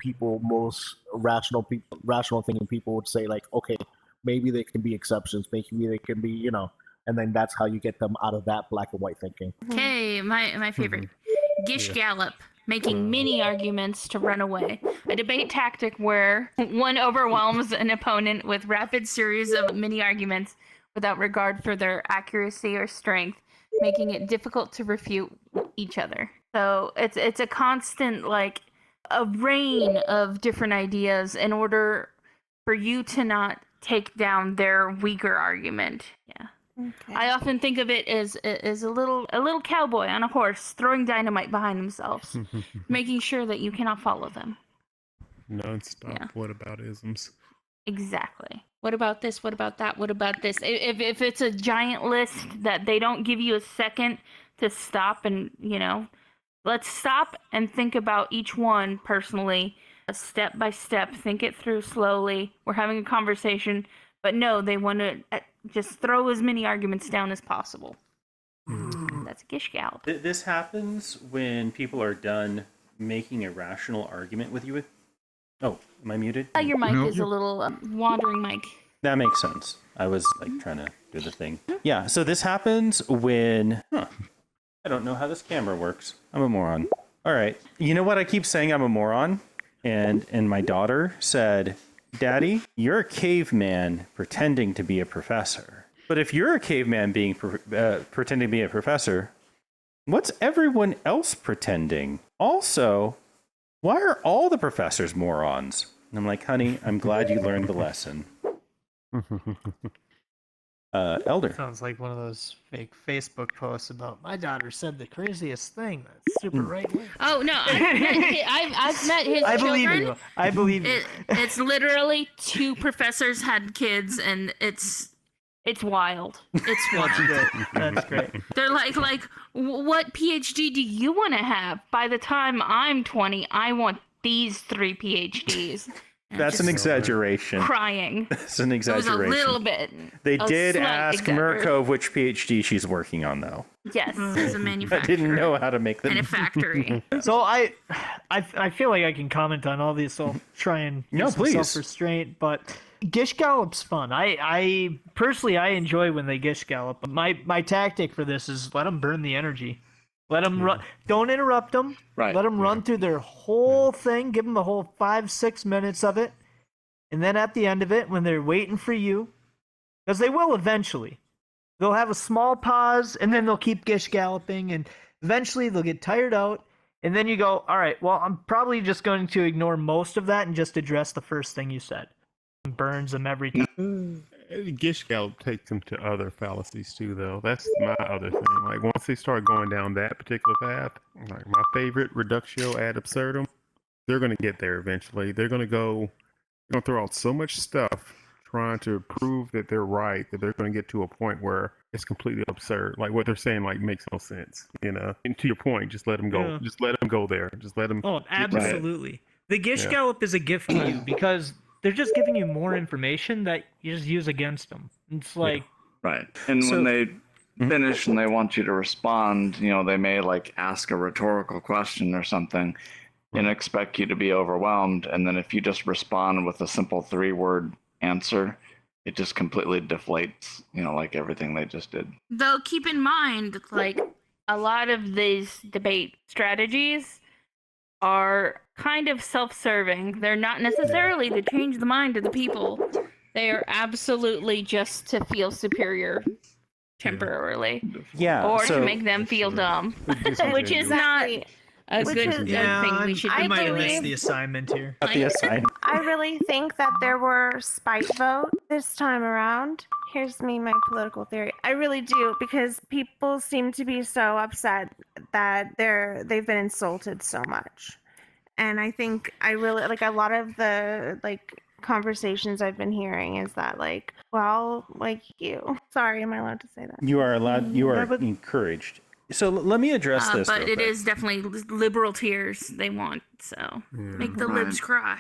rational thinking people would say like, okay, maybe there can be exceptions, maybe they can be, and then that's how you get them out of that black and white thinking. Okay, my favorite. Gish Gallop, making mini arguments to run away. A debate tactic where one overwhelms an opponent with rapid series of mini arguments without regard for their accuracy or strength, making it difficult to refute each other. So it's a constant, like, a rain of different ideas in order for you to not take down their weaker argument. Yeah. Okay. I often think of it as a little cowboy on a horse throwing dynamite behind themselves, making sure that you cannot follow them. Non-stop whataboutisms. Exactly. What about this? What about that? What about this? If it's a giant list that they don't give you a second to stop and, let's stop and think about each one personally, step by step, think it through slowly. We're having a conversation, but no, they want to just throw as many arguments down as possible. That's a gish gallop. This happens when people are done making a rational argument with you. Oh, am I muted? Your mic is a little wandering mic. That makes sense. I was trying to do the thing. Yeah, so this happens when... I don't know how this camera works. I'm a moron. All right. You know what? I keep saying I'm a moron. And my daughter said, Daddy, you're a caveman pretending to be a professor. But if you're a caveman pretending to be a professor, what's everyone else pretending? Also, why are all the professors morons? And I'm like, honey, I'm glad you learned the lesson. Elder. Sounds like one of those fake Facebook posts about my daughter said the craziest thing. That's super right wing. Oh no, I've met his children. I believe you. It's literally 2 professors had kids, and it's wild. It's wild. That's great. They're like, what PhD do you want to have? By the time I'm 20, I want these 3 PhDs. That's an exaggeration. Crying. That's an exaggeration. It was a little bit. They did ask Murkov which PhD she's working on, though. Yes, as a manufacturer. I didn't know how to make them. In a factory. So I feel like I can comment on all these, so I'll try and use some self-restraint. But Gish Gallop's fun. I personally enjoy when they Gish Gallop. But my tactic for this is let them burn the energy. Let them run. Don't interrupt them. Right. Let them run through their whole thing. Give them the whole 5-6 minutes of it. And then at the end of it, when they're waiting for you, because they will eventually, they'll have a small pause, and then they'll keep Gish Galloping, and eventually they'll get tired out. And then you go, all right, well, I'm probably just going to ignore most of that and just address the first thing you said. It burns them every time. Gish Gallop takes them to other fallacies too, though. That's my other thing. Like once they start going down that particular path, like my favorite, reductio ad absurdum, they're going to get there eventually. They're going to throw out so much stuff trying to prove that they're right that they're going to get to a point where it's completely absurd. Like what they're saying, like makes no sense. You know. And to your point, just let them go. Yeah. Just let them go there. Just let them. Oh, absolutely. Right. The Gish Gallop is a gift to you because they're just giving you more information that you just use against them. It's like right. And when they finish and they want you to respond, you know, they may like ask a rhetorical question or something and expect you to be overwhelmed. And then if you just respond with a simple 3-word answer, it just completely deflates, you know, like everything they just did. Though keep in mind, like a lot of these debate strategies are kind of self-serving. They're not necessarily to change the mind of the people. They are absolutely just to feel superior temporarily. Yeah. Or to make them feel dumb. Which is not a good thing we should do. I might have missed the assignment here. I really think that there were spite votes this time around. Here's my political theory. I really do, because people seem to be so upset that they've been insulted so much. And I think I really like a lot of the conversations I've been hearing is that you. Sorry, am I allowed to say that? You are allowed. You are encouraged. So let me address this. But it is definitely liberal tears they want. So make the libs cry.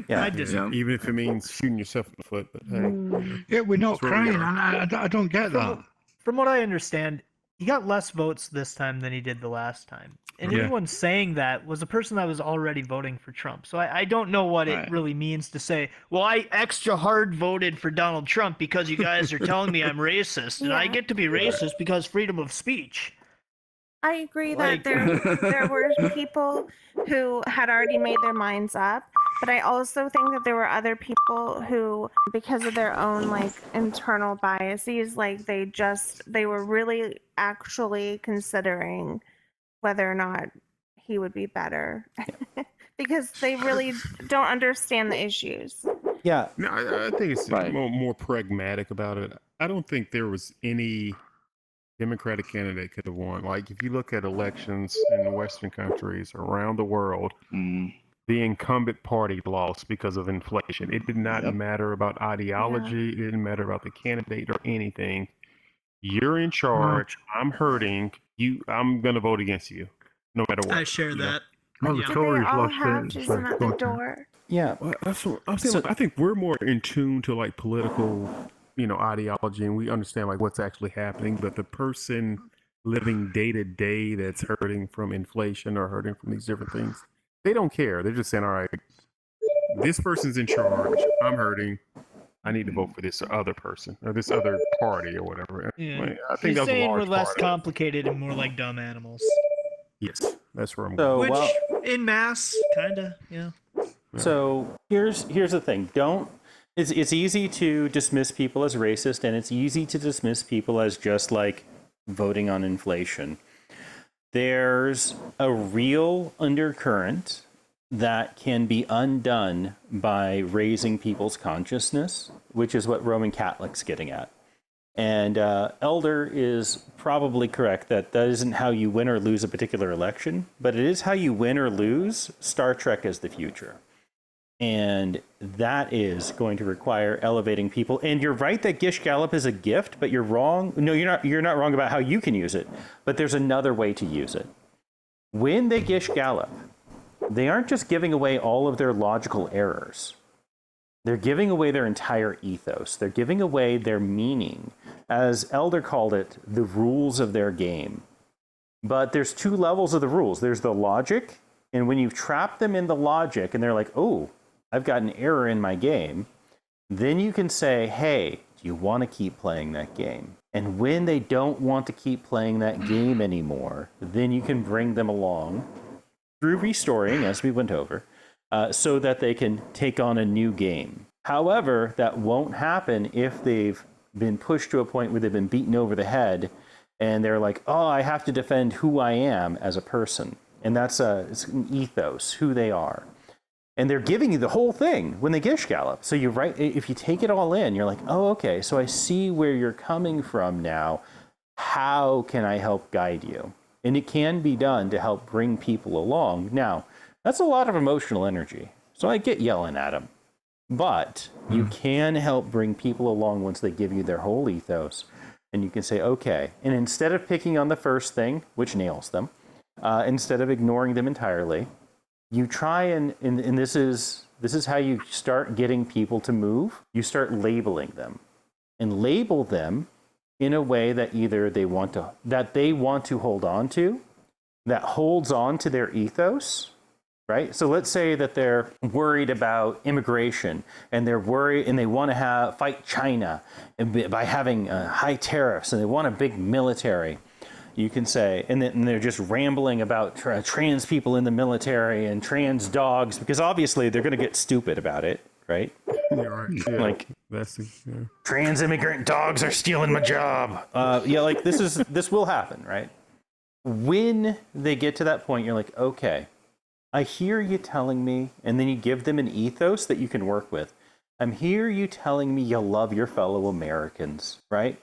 I disagree. Even if it means shooting yourself in the foot. But hey, yeah, we're not crying. I don't get that. From what I understand, he got less votes this time than he did the last time. And anyone saying that was a person that was already voting for Trump. So I don't know what it really means to say, well, I extra hard voted for Donald Trump because you guys are telling me I'm racist. And I get to be racist because freedom of speech. I agree that there were people who had already made their minds up, but I also think that there were other people who, because of their own internal biases, they were really actually considering whether or not he would be better because they really don't understand the issues. Yeah. No, I think it's more pragmatic about it. I don't think there was any Democratic candidate could have won. Like, if you look at elections in Western countries around the world, the incumbent party lost because of inflation. It did not matter about ideology. It didn't matter about the candidate or anything. You're in charge. I'm hurting. I'm going to vote against you, no matter what. I share that. Well, the Tories lost it. At the door. Yeah. Well, that's what I'm saying. I think we're more in tune to political ideology, and we understand what's actually happening, but the person living day to day that's hurting from inflation or hurting from these different things, they don't care. They're just saying, all right, this person's in charge, I'm hurting, I need to vote for this other person or this other party or whatever. Yeah. I think that's saying a large we're less part complicated and more like dumb animals. Yes, that's where I'm going. Which in mass kind of So here's the thing. It's easy to dismiss people as racist, and it's easy to dismiss people as just voting on inflation. There's a real undercurrent that can be undone by raising people's consciousness, which is what Roman Catholic's getting at. And Elder is probably correct that isn't how you win or lose a particular election, but it is how you win or lose Star Trek as the future. And that is going to require elevating people. And you're right that Gish Gallop is a gift, but you're wrong. No, you're not wrong about how you can use it, but there's another way to use it. When they Gish Gallop, they aren't just giving away all of their logical errors. They're giving away their entire ethos. They're giving away their meaning. As Elder called it, the rules of their game. But there's two levels of the rules. There's the logic, and when you've trapped them in the logic and they're like, oh, I've got an error in my game, then you can say, hey, do you want to keep playing that game? And when they don't want to keep playing that game anymore, then you can bring them along through restoring, as we went over, so that they can take on a new game. However, that won't happen if they've been pushed to a point where they've been beaten over the head and they're like, oh, I have to defend who I am as a person. And that's it's an ethos, who they are. And they're giving you the whole thing when they gish gallop. So you write, if you take it all in, you're like, oh, okay, so I see where you're coming from now. How can I help guide you? And it can be done to help bring people along. Now, that's a lot of emotional energy. So I get yelling at them. But you can help bring people along once they give you their whole ethos. And you can say, okay. And instead of picking on the first thing, which nails them, instead of ignoring them entirely, you try and this is how you start getting people to move. You start labeling them, and label them in a way that either they want to hold on to, that holds on to their ethos, right? So let's say that they're worried about immigration, and they're worried, and they want to fight China by having high tariffs, and they want a big military. You can say, and they're just rambling about trans people in the military and trans dogs, because obviously they're going to get stupid about it, right? Yeah, right. Yeah. Like, that's trans immigrant dogs are stealing my job. Yeah, like this will happen, right? When they get to that point, you're like, okay, I hear you telling me, and then you give them an ethos that you can work with. I'm hear you telling me you love your fellow Americans, right?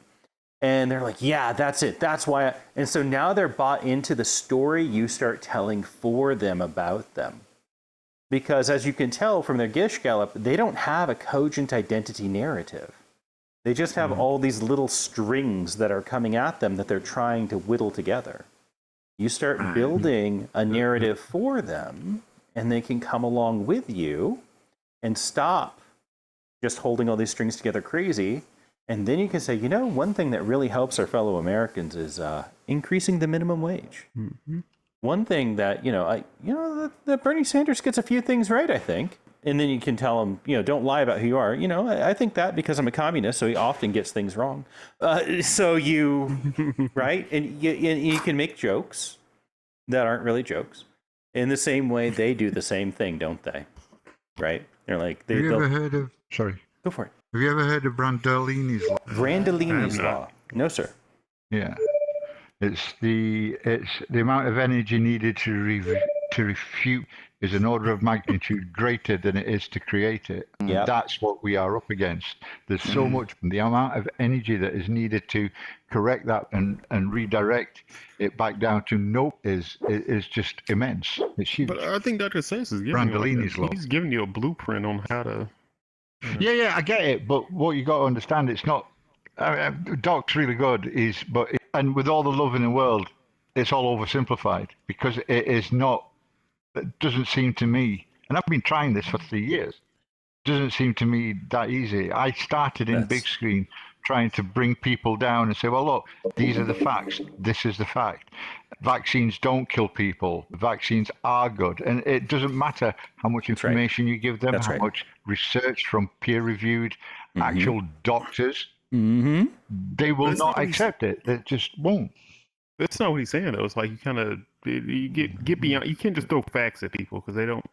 And they're like, yeah, that's it. That's why. And so now they're bought into the story you start telling for them about them. Because as you can tell from their gish gallop, they don't have a cogent identity narrative. They just have all these little strings that are coming at them that they're trying to whittle together. You start building a narrative for them, and they can come along with you and stop just holding all these strings together crazy. And then you can say, one thing that really helps our fellow Americans is increasing the minimum wage. Mm-hmm. One thing that, that Bernie Sanders gets a few things right, I think. And then you can tell him, don't lie about who you are. I think that because I'm a communist, so he often gets things wrong. So you, right? And you can make jokes that aren't really jokes. In the same way, they do the same thing, don't they? Right? They're like, have you ever heard of? Sorry, go for it. Have you ever heard of Brandolini's law? Brandolini's law? No, sir. Yeah, it's the amount of energy needed to refute is an order of magnitude greater than it is to create it. Yep. That's what we are up against. There's so much. The amount of energy that is needed to correct that and redirect it back down to nope is just immense. It's huge. But I think Dr. Sens is giving Brandolini's law. He's giving you a blueprint on how to. Yeah, I get it, but what you got to understand, it's not. Doc's really good, and with all the love in the world, it's all oversimplified because it is not. It doesn't seem to me, and I've been trying this for 3 years. It doesn't seem to me that easy. I started in big screen trying to bring people down and say, well, look, these are the facts. This is the fact. Vaccines don't kill people. Vaccines are good. And it doesn't matter how much information you give them, how much research from peer-reviewed actual doctors. Mm-hmm. They will not accept it. They just won't. That's not what he's saying, though. It's like you kind of you get beyond. You can't just throw facts at people because they don't,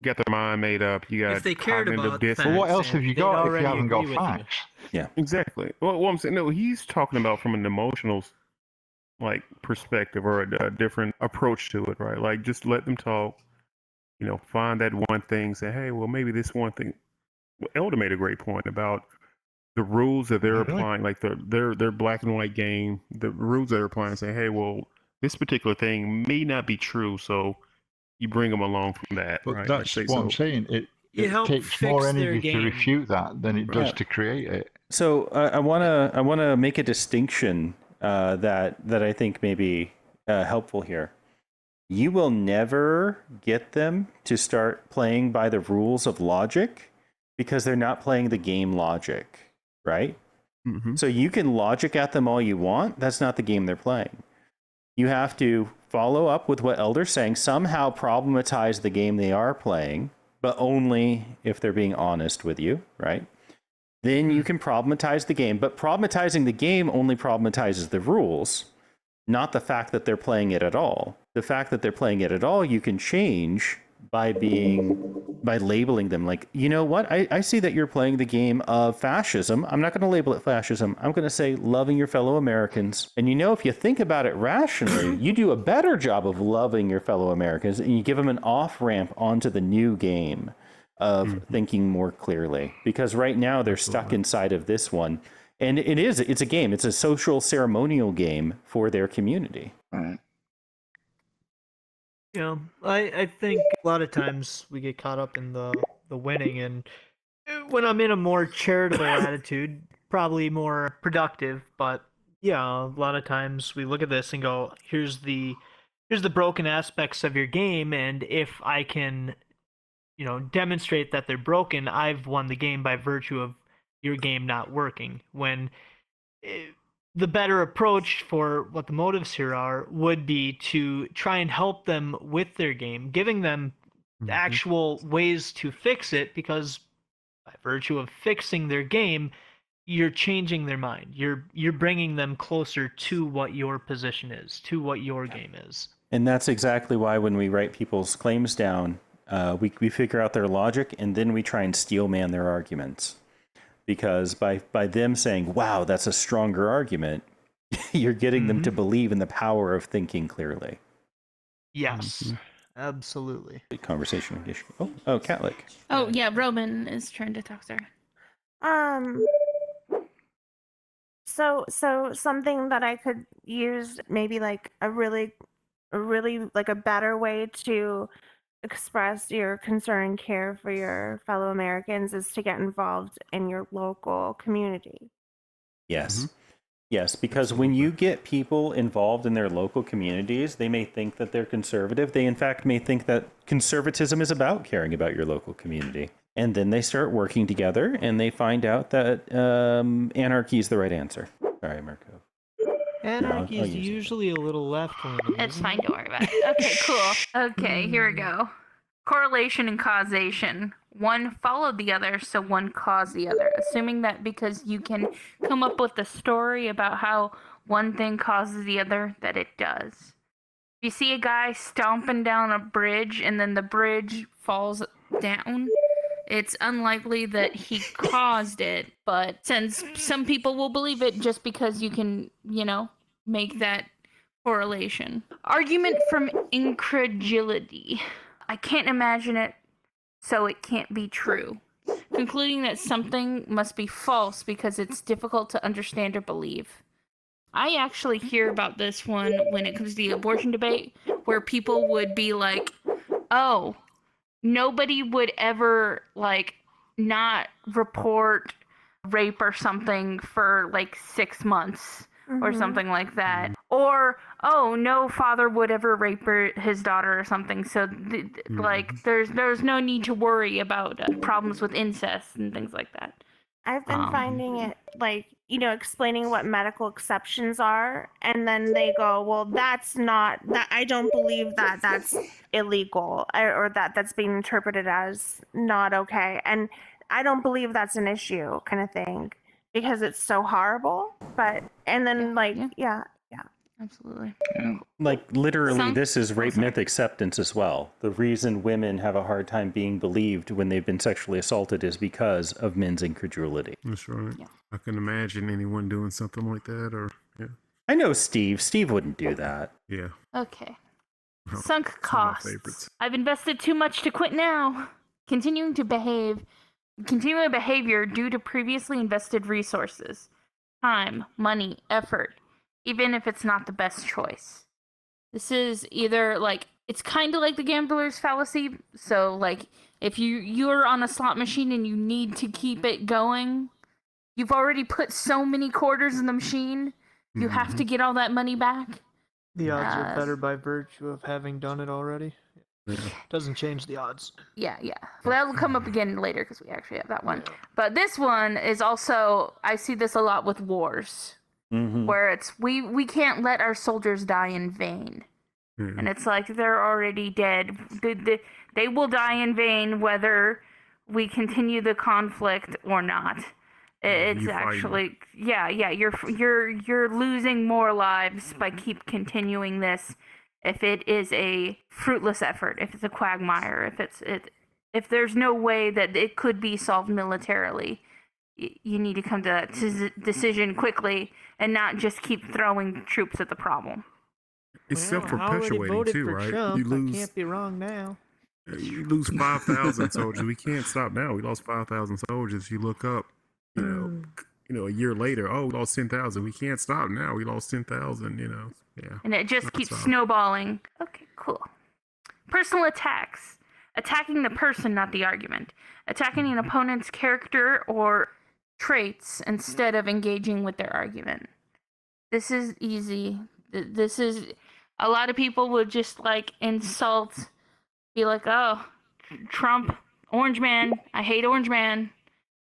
get their mind made up. You got if they cared about facts. Well, what else have you got if you haven't got facts? Yeah, exactly. Well, I'm saying, no, he's talking about from an emotional, perspective or a different approach to it, right? Like, just let them talk. Find that one thing. Say, hey, well, maybe this one thing. Well, Elder made a great point about the rules that they're applying, like their black and white game. The rules that they're applying. Say, hey, well, this particular thing may not be true, so you bring them along from that. But right? that's what I'm saying. It takes more energy to refute that than it does to create it. So I wanna make a distinction that I think may be helpful here. You will never get them to start playing by the rules of logic because they're not playing the game logic, right? Mm-hmm. So you can logic at them all you want. That's not the game they're playing. You have to follow up with what Elder's saying, somehow problematize the game they are playing, but only if they're being honest with you, right? Then you can problematize the game, but problematizing the game only problematizes the rules, not the fact that they're playing it at all. The fact that they're playing it at all, you can change by labeling them like, you know what? I see that you're playing the game of fascism. I'm not going to label it fascism. I'm going to say loving your fellow Americans. And you know, if you think about it rationally, you do a better job of loving your fellow Americans, and you give them an off-ramp onto the new game of thinking more clearly. Because right now they're stuck inside of this one. And it's a game. It's a social ceremonial game for their community. Right. Yeah, I think a lot of times we get caught up in the winning, and when I'm in a more charitable attitude, probably more productive. But yeah, a lot of times we look at this and go, here's the broken aspects of your game, and if I can, demonstrate that they're broken, I've won the game by virtue of your game not working. When the better approach for what the motives here are would be to try and help them with their game, giving them actual ways to fix it, because by virtue of fixing their game, you're changing their mind. You're bringing them closer to what your position is, to what your game is. And that's exactly why when we write people's claims down, we figure out their logic, and then we try and steel man their arguments. Because by them saying, wow, that's a stronger argument, you're getting them to believe in the power of thinking clearly. Yes, absolutely. Good conversation. Oh, Catlick. Oh, yeah, Roman is trying to talk, sir. So something that I could use, maybe like a really like a better way to express your concern and care for your fellow Americans, is to get involved in your local community. Yes. Yes, because when you get people involved in their local communities, they may think that they're conservative. They, in fact, may think that conservatism is about caring about your local community. And then they start working together, and they find out that anarchy is the right answer. Sorry, Marco. Anarchy is usually a little left-wing. It's fine, don't worry about it. Okay, cool. Okay, here we go. Correlation and causation. One followed the other, so one caused the other. Assuming that because you can come up with a story about how one thing causes the other, that it does. If you see a guy stomping down a bridge and then the bridge falls down, it's unlikely that he caused it. But since some people will believe it just because you can, make that correlation. Argument from incredulity. I can't imagine it, so it can't be true. Concluding that something must be false because it's difficult to understand or believe. I actually hear about this one when it comes to the abortion debate, where people would be like, oh, nobody would ever, not report rape or something for, 6 months. Or something like that. Or, oh, no father would ever rape his daughter or something. So, there's no need to worry about problems with incest and things like that. I've been finding it, explaining what medical exceptions are. And then they go, well, that's not, that I don't believe that that's illegal, or that's being interpreted as not okay. And I don't believe that's an issue, kind of thing. Because it's so horrible, yeah. Absolutely. Literally, this is rape myth acceptance as well. The reason women have a hard time being believed when they've been sexually assaulted is because of men's incredulity. That's right. Yeah. I can imagine anyone doing something like that, I know Steve. Steve wouldn't do that. Yeah. Okay. Well, Sunk costs. I've invested too much to quit now. Continuing behavior due to previously invested resources, time, money, effort, even if it's not the best choice. This is either it's kind of like the gambler's fallacy. So if you're on a slot machine and you need to keep it going, you've already put so many quarters in the machine, you have to get all that money back. The odds are better by virtue of having done it already. Doesn't change the odds. Yeah. Well, that will come up again later because we actually have that one. But this one is also, I see this a lot with wars, where it's we can't let our soldiers die in vain. And it's like they're already dead. They will die in vain whether we continue the conflict or not. It's actually you're losing more lives by keep continuing this. If it is a fruitless effort, if it's a quagmire, if there's no way that it could be solved militarily, you need to come to that decision quickly and not just keep throwing troops at the problem. It's self-perpetuating too, right? Trump. You lose. I can't be wrong now. You lose 5,000 soldiers. We can't stop now. We lost 5,000 soldiers. You look up, a year later, we lost 10,000. We can't stop now. We lost 10,000. Yeah. And it just keeps snowballing. Okay, cool. Personal attacks. Attacking the person, not the argument. Attacking an opponent's character or traits instead of engaging with their argument. This is easy. This is... A lot of people would just, insult... Be like, oh, Trump, Orange Man, I hate Orange Man.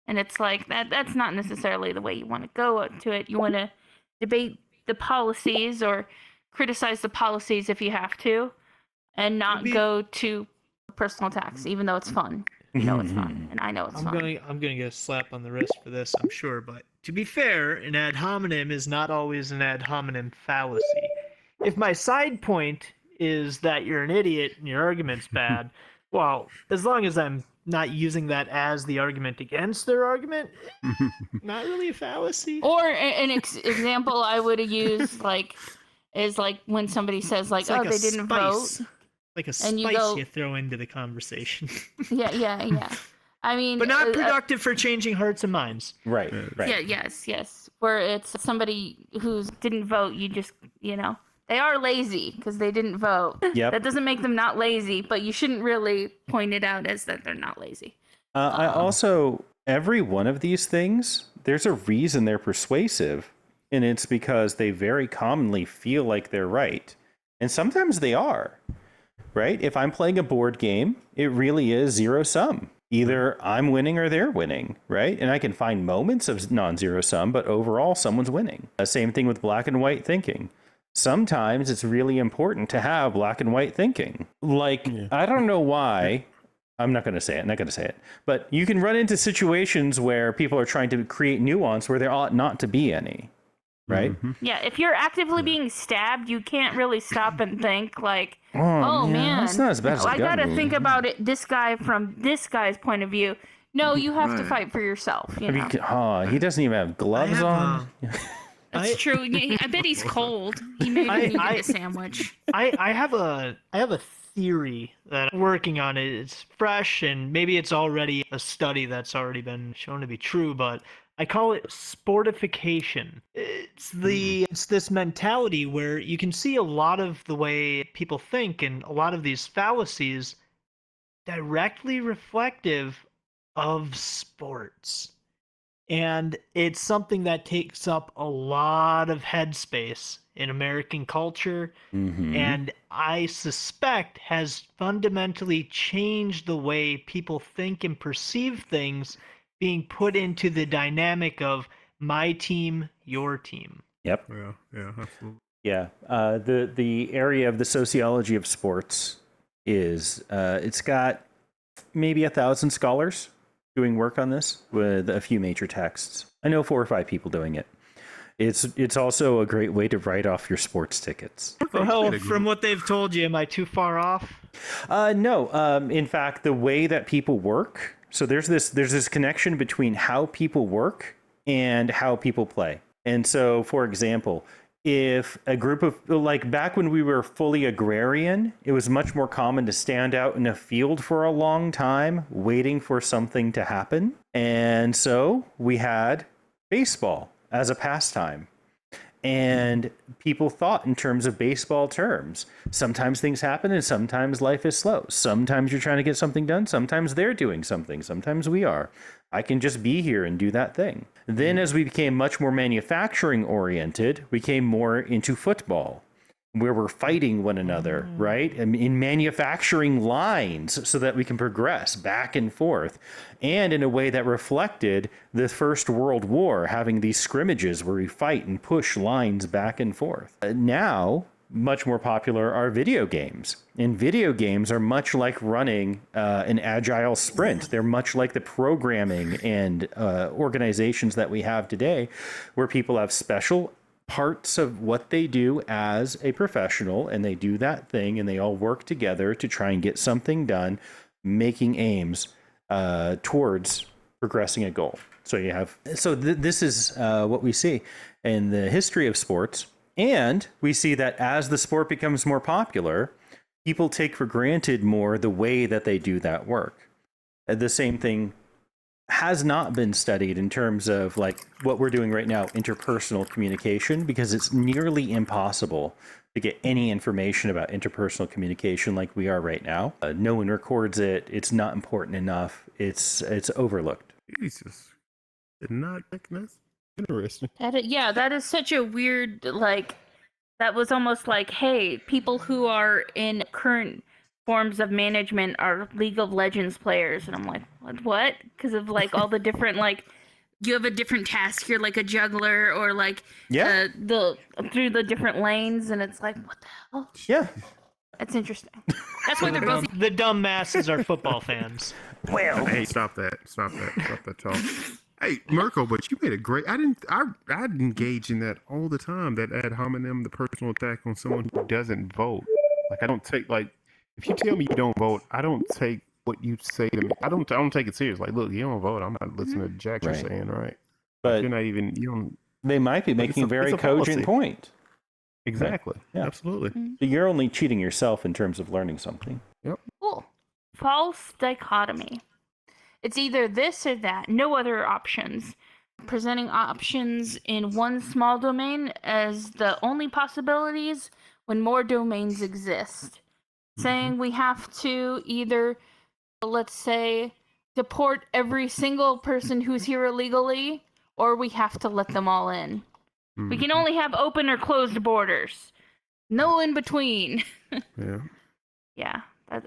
And it's like, that's not necessarily the way you want to go to it. You want to debate the policies or criticize the policies if you have to, and not go to personal attacks, even though it's fun. You know it's fun, and I know it's fun. I'm gonna get a slap on the wrist for this, I'm sure. But to be fair, an ad hominem is not always an ad hominem fallacy. If my side point is that you're an idiot and your argument's bad, well, as long as I'm not using that as the argument against their argument, not really a fallacy. Or an example I would have used, is when somebody says, they didn't vote. Like a spice you throw into the conversation. Yeah. I mean... But not productive for changing hearts and minds. Right. Yeah, yes. Where it's somebody who didn't vote, you just, They are lazy because they didn't vote. Yep. That doesn't make them not lazy, but you shouldn't really point it out as that they're not lazy. I also, every one of these things, there's a reason they're persuasive, and it's because they very commonly feel like they're right. And sometimes they are, right? If I'm playing a board game, it really is zero sum. Either I'm winning or they're winning, right? And I can find moments of non-zero sum, but overall, someone's winning. Same thing with black and white thinking. Sometimes it's really important to have black and white thinking. I don't know why. I'm not going to say it. But you can run into situations where people are trying to create nuance where there ought not to be any. Right? Yeah, if you're actively being stabbed, you can't really stop and think oh man, that's not as bad as I got to think about it this guy from this guy's point of view. No, you have to fight for yourself. He doesn't even have gloves on. That's true. I bet he's cold. He maybe need a sandwich. I have a theory that I'm working on. It's fresh, and maybe it's already a study that's already been shown to be true, but I call it sportification. It's this mentality where you can see a lot of the way people think and a lot of these fallacies directly reflective of sports. And it's something that takes up a lot of headspace in American culture, and I suspect has fundamentally changed the way people think and perceive things being put into the dynamic of my team, your team. Yep. Yeah, absolutely. Yeah. The area of the sociology of sports is it's got maybe 1,000 scholars doing work on this with a few major texts. I know 4 or 5 people doing it. It's also a great way to write off your sports tickets. Well, from what they've told you, am I too far off? No. In fact, the way that people work. So there's this connection between how people work and how people play. And so, for example, if a group of, back when we were fully agrarian, it was much more common to stand out in a field for a long time, waiting for something to happen. And so we had baseball as a pastime. And people thought in terms of baseball terms. Sometimes things happen and sometimes life is slow. Sometimes you're trying to get something done. Sometimes they're doing something. Sometimes we are. I can just be here and do that thing. Then as we became much more manufacturing oriented, we came more into football, where we're fighting one another, right? In manufacturing lines so that we can progress back and forth, and in a way that reflected the First World War, having these scrimmages where we fight and push lines back and forth. Now, much more popular are video games. And video games are much like running an agile sprint. They're much like the programming and organizations that we have today, where people have special parts of what they do as a professional, and they do that thing, and they all work together to try and get something done, making aims towards progressing a goal. So you have, this is what we see in the history of sports. And we see that as the sport becomes more popular, people take for granted more the way that they do that work. The same thing has not been studied in terms of like what we're doing right now, interpersonal communication, because it's nearly impossible to get any information about interpersonal communication like we are right now. No one records it. It's not important enough. It's overlooked. Jesus. Did not think that's interesting. That is such a weird, like, that was almost like, hey, people who are in current forms of management are League of Legends players. And I'm like, what? Because of like all the different, like, you have a different task. You're like a juggler, or like through the different lanes. And it's like, what the hell? Yeah. That's interesting. That's why they're both. The dumb masses are football fans. Well, hey, stop that talk. Hey, Mirko, but you made a great. I'd engage in that all the time. That ad hominem, the personal attack on someone who doesn't vote. Like, I don't take, like, if you tell me you don't vote, I don't take what you say to me. I don't take it serious. Like, look, you don't vote, I'm not listening to Jack you're saying, right? But you're not even. You don't. They might be making a very cogent point. Exactly. Yeah. Absolutely. So you're only cheating yourself in terms of learning something. Yep. Cool. False dichotomy. It's either this or that, no other options. Presenting options in one small domain as the only possibilities when more domains exist. Saying we have to either, let's say, deport every single person who's here illegally, or we have to let them all in. We can only have open or closed borders. No in between. Yeah. Yeah,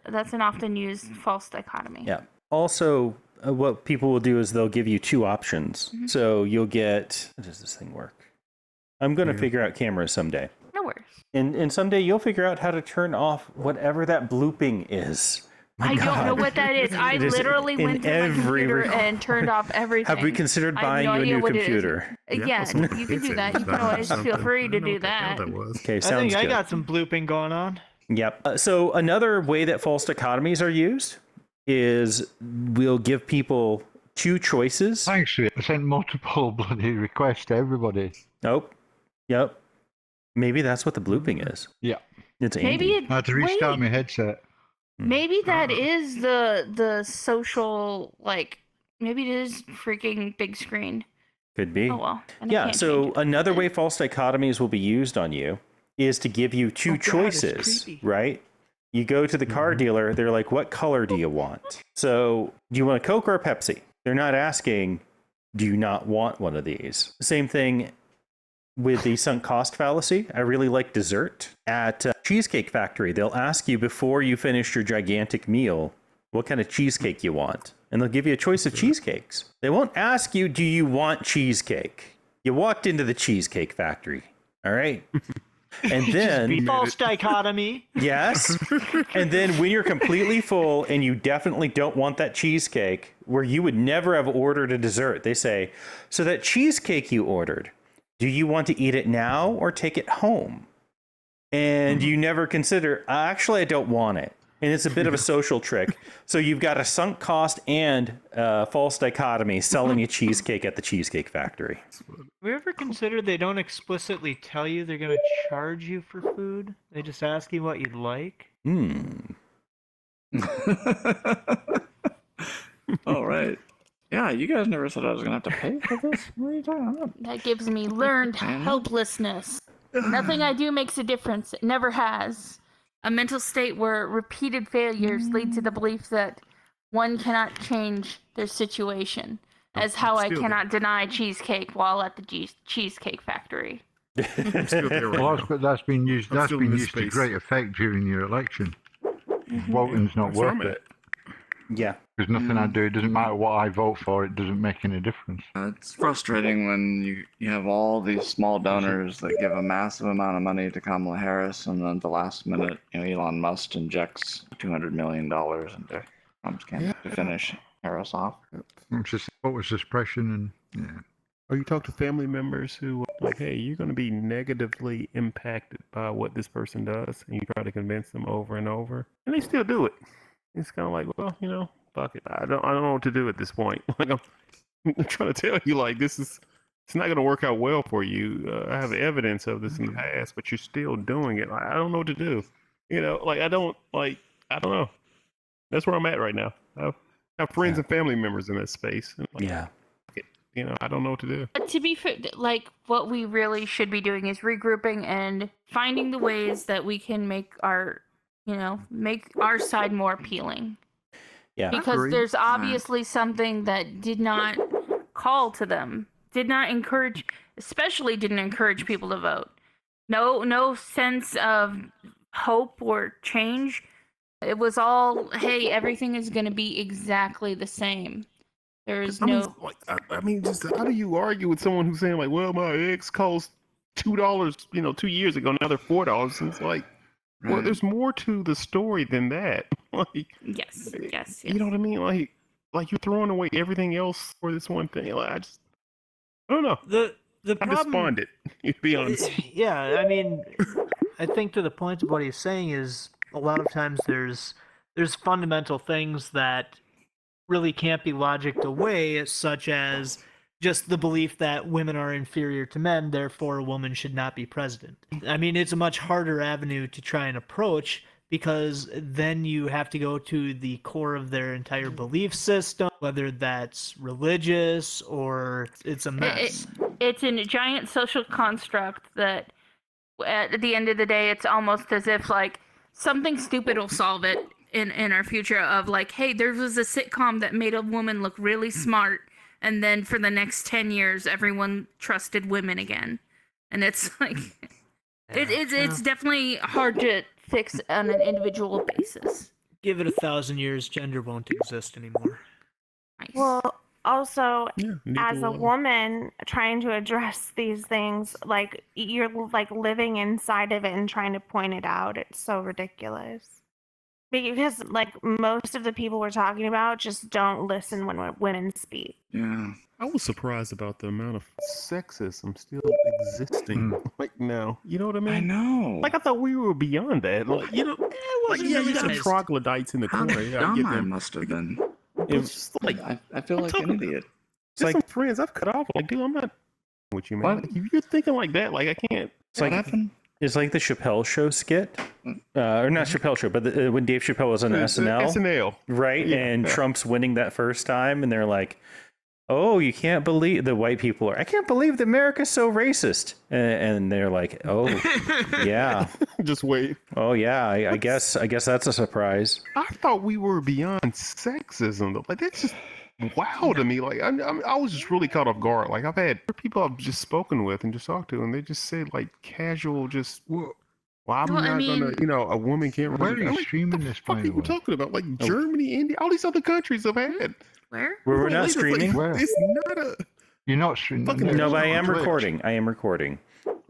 that's an often used false dichotomy. Yeah. Also, what people will do is they'll give you two options. So you'll get, how does this thing work? I'm going to figure out cameras someday. No worries. And someday you'll figure out how to turn off whatever that blooping is. I don't know what that is. I literally went to my computer and turned off everything. Have we considered buying you a new computer? Yeah, you can do that. You can always feel free to do that. Okay, I sounds think I good. got some blooping going on. Yep. So another way that false dichotomies are used is we'll give people two choices. Thanks for it. I sent multiple bloody requests to everybody. Nope. Yep. Maybe that's what the blooping is. Yeah. It's Maybe Andy. I had to restart my headset. Maybe that is the social, like, maybe it is freaking big screen. Could be. Oh well. And I Yeah, can't so change it. another way false dichotomies will be used on you is to give you two choices, right? You go to the car dealer, they're like, what color do you want? So, do you want a Coke or a Pepsi? They're not asking, do you not want one of these? Same thing with the sunk cost fallacy. I really like dessert. At Cheesecake Factory, they'll ask you before you finish your gigantic meal, what kind of cheesecake you want. And they'll give you a choice of cheesecakes. They won't ask you, do you want cheesecake? You walked into the Cheesecake Factory, all right? And then false dichotomy. Yes. And then when you're completely full and you definitely don't want that cheesecake, where you would never have ordered a dessert, they say, so that cheesecake you ordered, do you want to eat it now or take it home? And you never consider, actually, I don't want it. And it's a bit of a social trick. So you've got a sunk cost and false dichotomy selling a cheesecake at the Cheesecake Factory. Have you ever considered they don't explicitly tell you they're going to charge you for food? They just ask you what you'd like? All right. Yeah, you guys never said I was going to have to pay for this. What are you talking about? That gives me learned helplessness. Nothing I do makes a difference. It never has. A mental state where repeated failures lead to the belief that one cannot change their situation, as how I cannot deny cheesecake while at the Cheesecake Factory. I'm still there right now. Well, that's been used. I'm That's still been in this used to space. great effect during your election. Voting's not That's where worth I'm it. at. Yeah. There's nothing I do. It doesn't matter what I vote for. It doesn't make any difference. It's frustrating when you have all these small donors that give a massive amount of money to Kamala Harris, and then at the last minute, Elon Musk injects $200 million into Trump's campaign to finish Harris off. It's just voter suppression and yeah. Or you talk to family members who are like, hey, you're going to be negatively impacted by what this person does, and you try to convince them over and over, and they still do it. It's kind of like, well, fuck it. I don't know what to do at this point. Like I'm trying to tell you, like it's not going to work out well for you. I have evidence of this in the past, but you're still doing it. Like, I don't know what to do. I don't know. That's where I'm at right now. I have friends and family members in that space. And I don't know what to do. To be fair, like what we really should be doing is regrouping and finding the ways that we can make our side more appealing. Yeah. Because there's obviously something that did not call to them, didn't encourage people to vote. No sense of hope or change. It was all, hey, everything is going to be exactly the same. There's just how do you argue with someone who's saying like, well, my eggs cost $2, 2 years ago, now they're $4. And it's like, well, there's more to the story than that. Like, yes. You know what I mean? Like you're throwing away everything else for this one thing. Like, I don't know. The problem, I'm despondent, to be honest. Yeah, I mean, I think to the point of what he's saying is a lot of times there's fundamental things that really can't be logicked away, such as just the belief that women are inferior to men, therefore a woman should not be president. I mean, it's a much harder avenue to try and approach because then you have to go to the core of their entire belief system, whether that's religious or it's a mess. It's a giant social construct that at the end of the day, it's almost as if like something stupid will solve it in our future of like, hey, there was a sitcom that made a woman look really smart, and then for the next 10 years, everyone trusted women again. And it's like, it's definitely hard to fix on an individual basis. Give it 1,000 years, gender won't exist anymore. Nice. Well, also, as a woman trying to address these things, like you're like living inside of it and trying to point it out. It's so ridiculous. Because like most of the people we're talking about just don't listen when women speak. Yeah. I was surprised about the amount of sexism still existing right now. You know what I mean? I know. Like I thought we were beyond that. Like you got troglodytes in the corner. Dumb I must have been. It's just like I feel like an idiot. It's like some friends I've cut off. Like, dude, I'm not with you, man. Like, if you're thinking like that, like I can't. It's like happened. It's like the Chappelle Show skit, or not Chappelle Show, but when Dave Chappelle was on SNL, right? Yeah. And Trump's winning that first time, and they're like, "Oh, you can't believe the white people are. I can't believe that America's so racist," and they're like, "Oh, yeah, just wait. Oh yeah, I guess that's a surprise." I thought we were beyond sexism, though. Like that's just wow to me. Like I was just really caught off guard. Like I've had people I've just spoken with and just talked to, and they just say like casual, just well, I'm not gonna, a woman can't. Where are you streaming this? What are you talking about? Like Germany, India, all these other countries have had. Where we're not streaming. Like, it's not a. You're not streaming. No, but I am recording.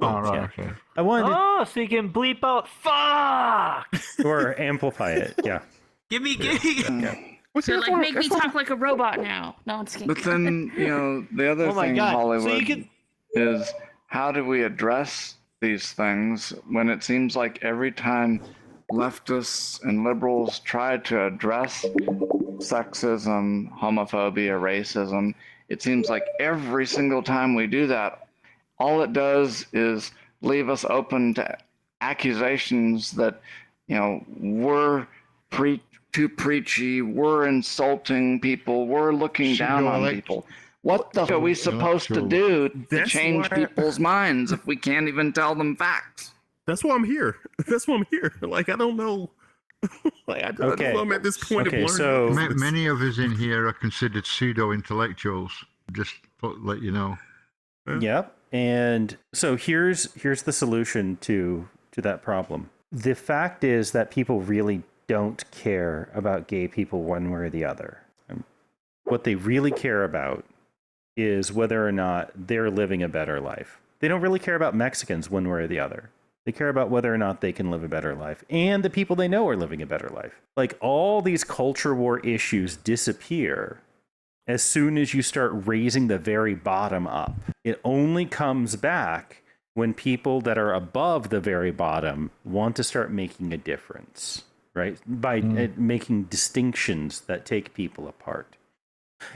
Oh, right, okay. I wanted. So you can bleep out "fuck" or amplify it. Yeah. Give me. They're like, make me talk like a robot now. No, it's kidding. But then, the other thing in Hollywood is how do we address these things when it seems like every time leftists and liberals try to address sexism, homophobia, racism, it seems like every single time we do that, all it does is leave us open to accusations that, we're too preachy, we're insulting people, we're looking down on people. What the f*** are we supposed to do to change people's minds if we can't even tell them facts? That's why I'm here. Like, I don't know. I don't know I'm at this point of learning. So many of us in here are considered pseudo-intellectuals, just to let you know. Yep. And so here's the solution to that problem. The fact is that people really don't care about gay people one way or the other. What they really care about is whether or not they're living a better life. They don't really care about Mexicans one way or the other. They care about whether or not they can live a better life, and the people they know are living a better life. Like, all these culture war issues disappear as soon as you start raising the very bottom up. It only comes back when people that are above the very bottom want to start making a difference, right? By making distinctions that take people apart.